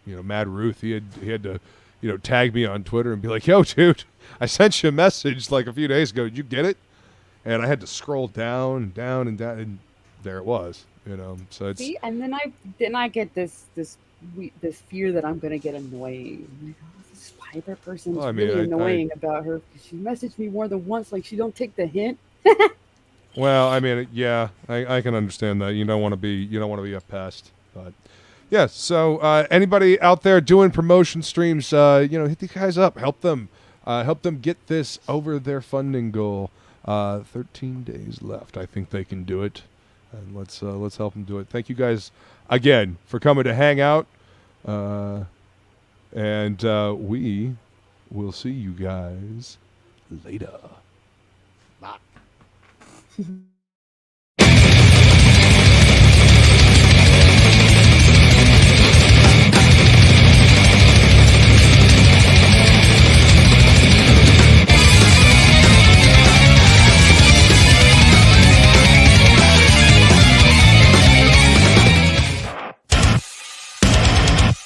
You know, Mad Ruth, he had to, you know, tag me on Twitter and be like, "Yo, dude, I sent you a message like a few days ago. Did you get it?" And I had to scroll down and down and down, and there it was. You know, so it's. See, and then I get this fear that I'm gonna get annoying. Like, oh, this Piper person's really annoying about her, because she messaged me more than once. Like she don't take the hint. Well, I mean, yeah, I can understand that. You don't want to be a pest, but yeah. So anybody out there doing promotion streams, you know, hit these guys up, help them get this over their funding goal. 13 days left. I think they can do it, and let's help them do it. Thank you guys again for coming to hang out, and we will see you guys later. Bye.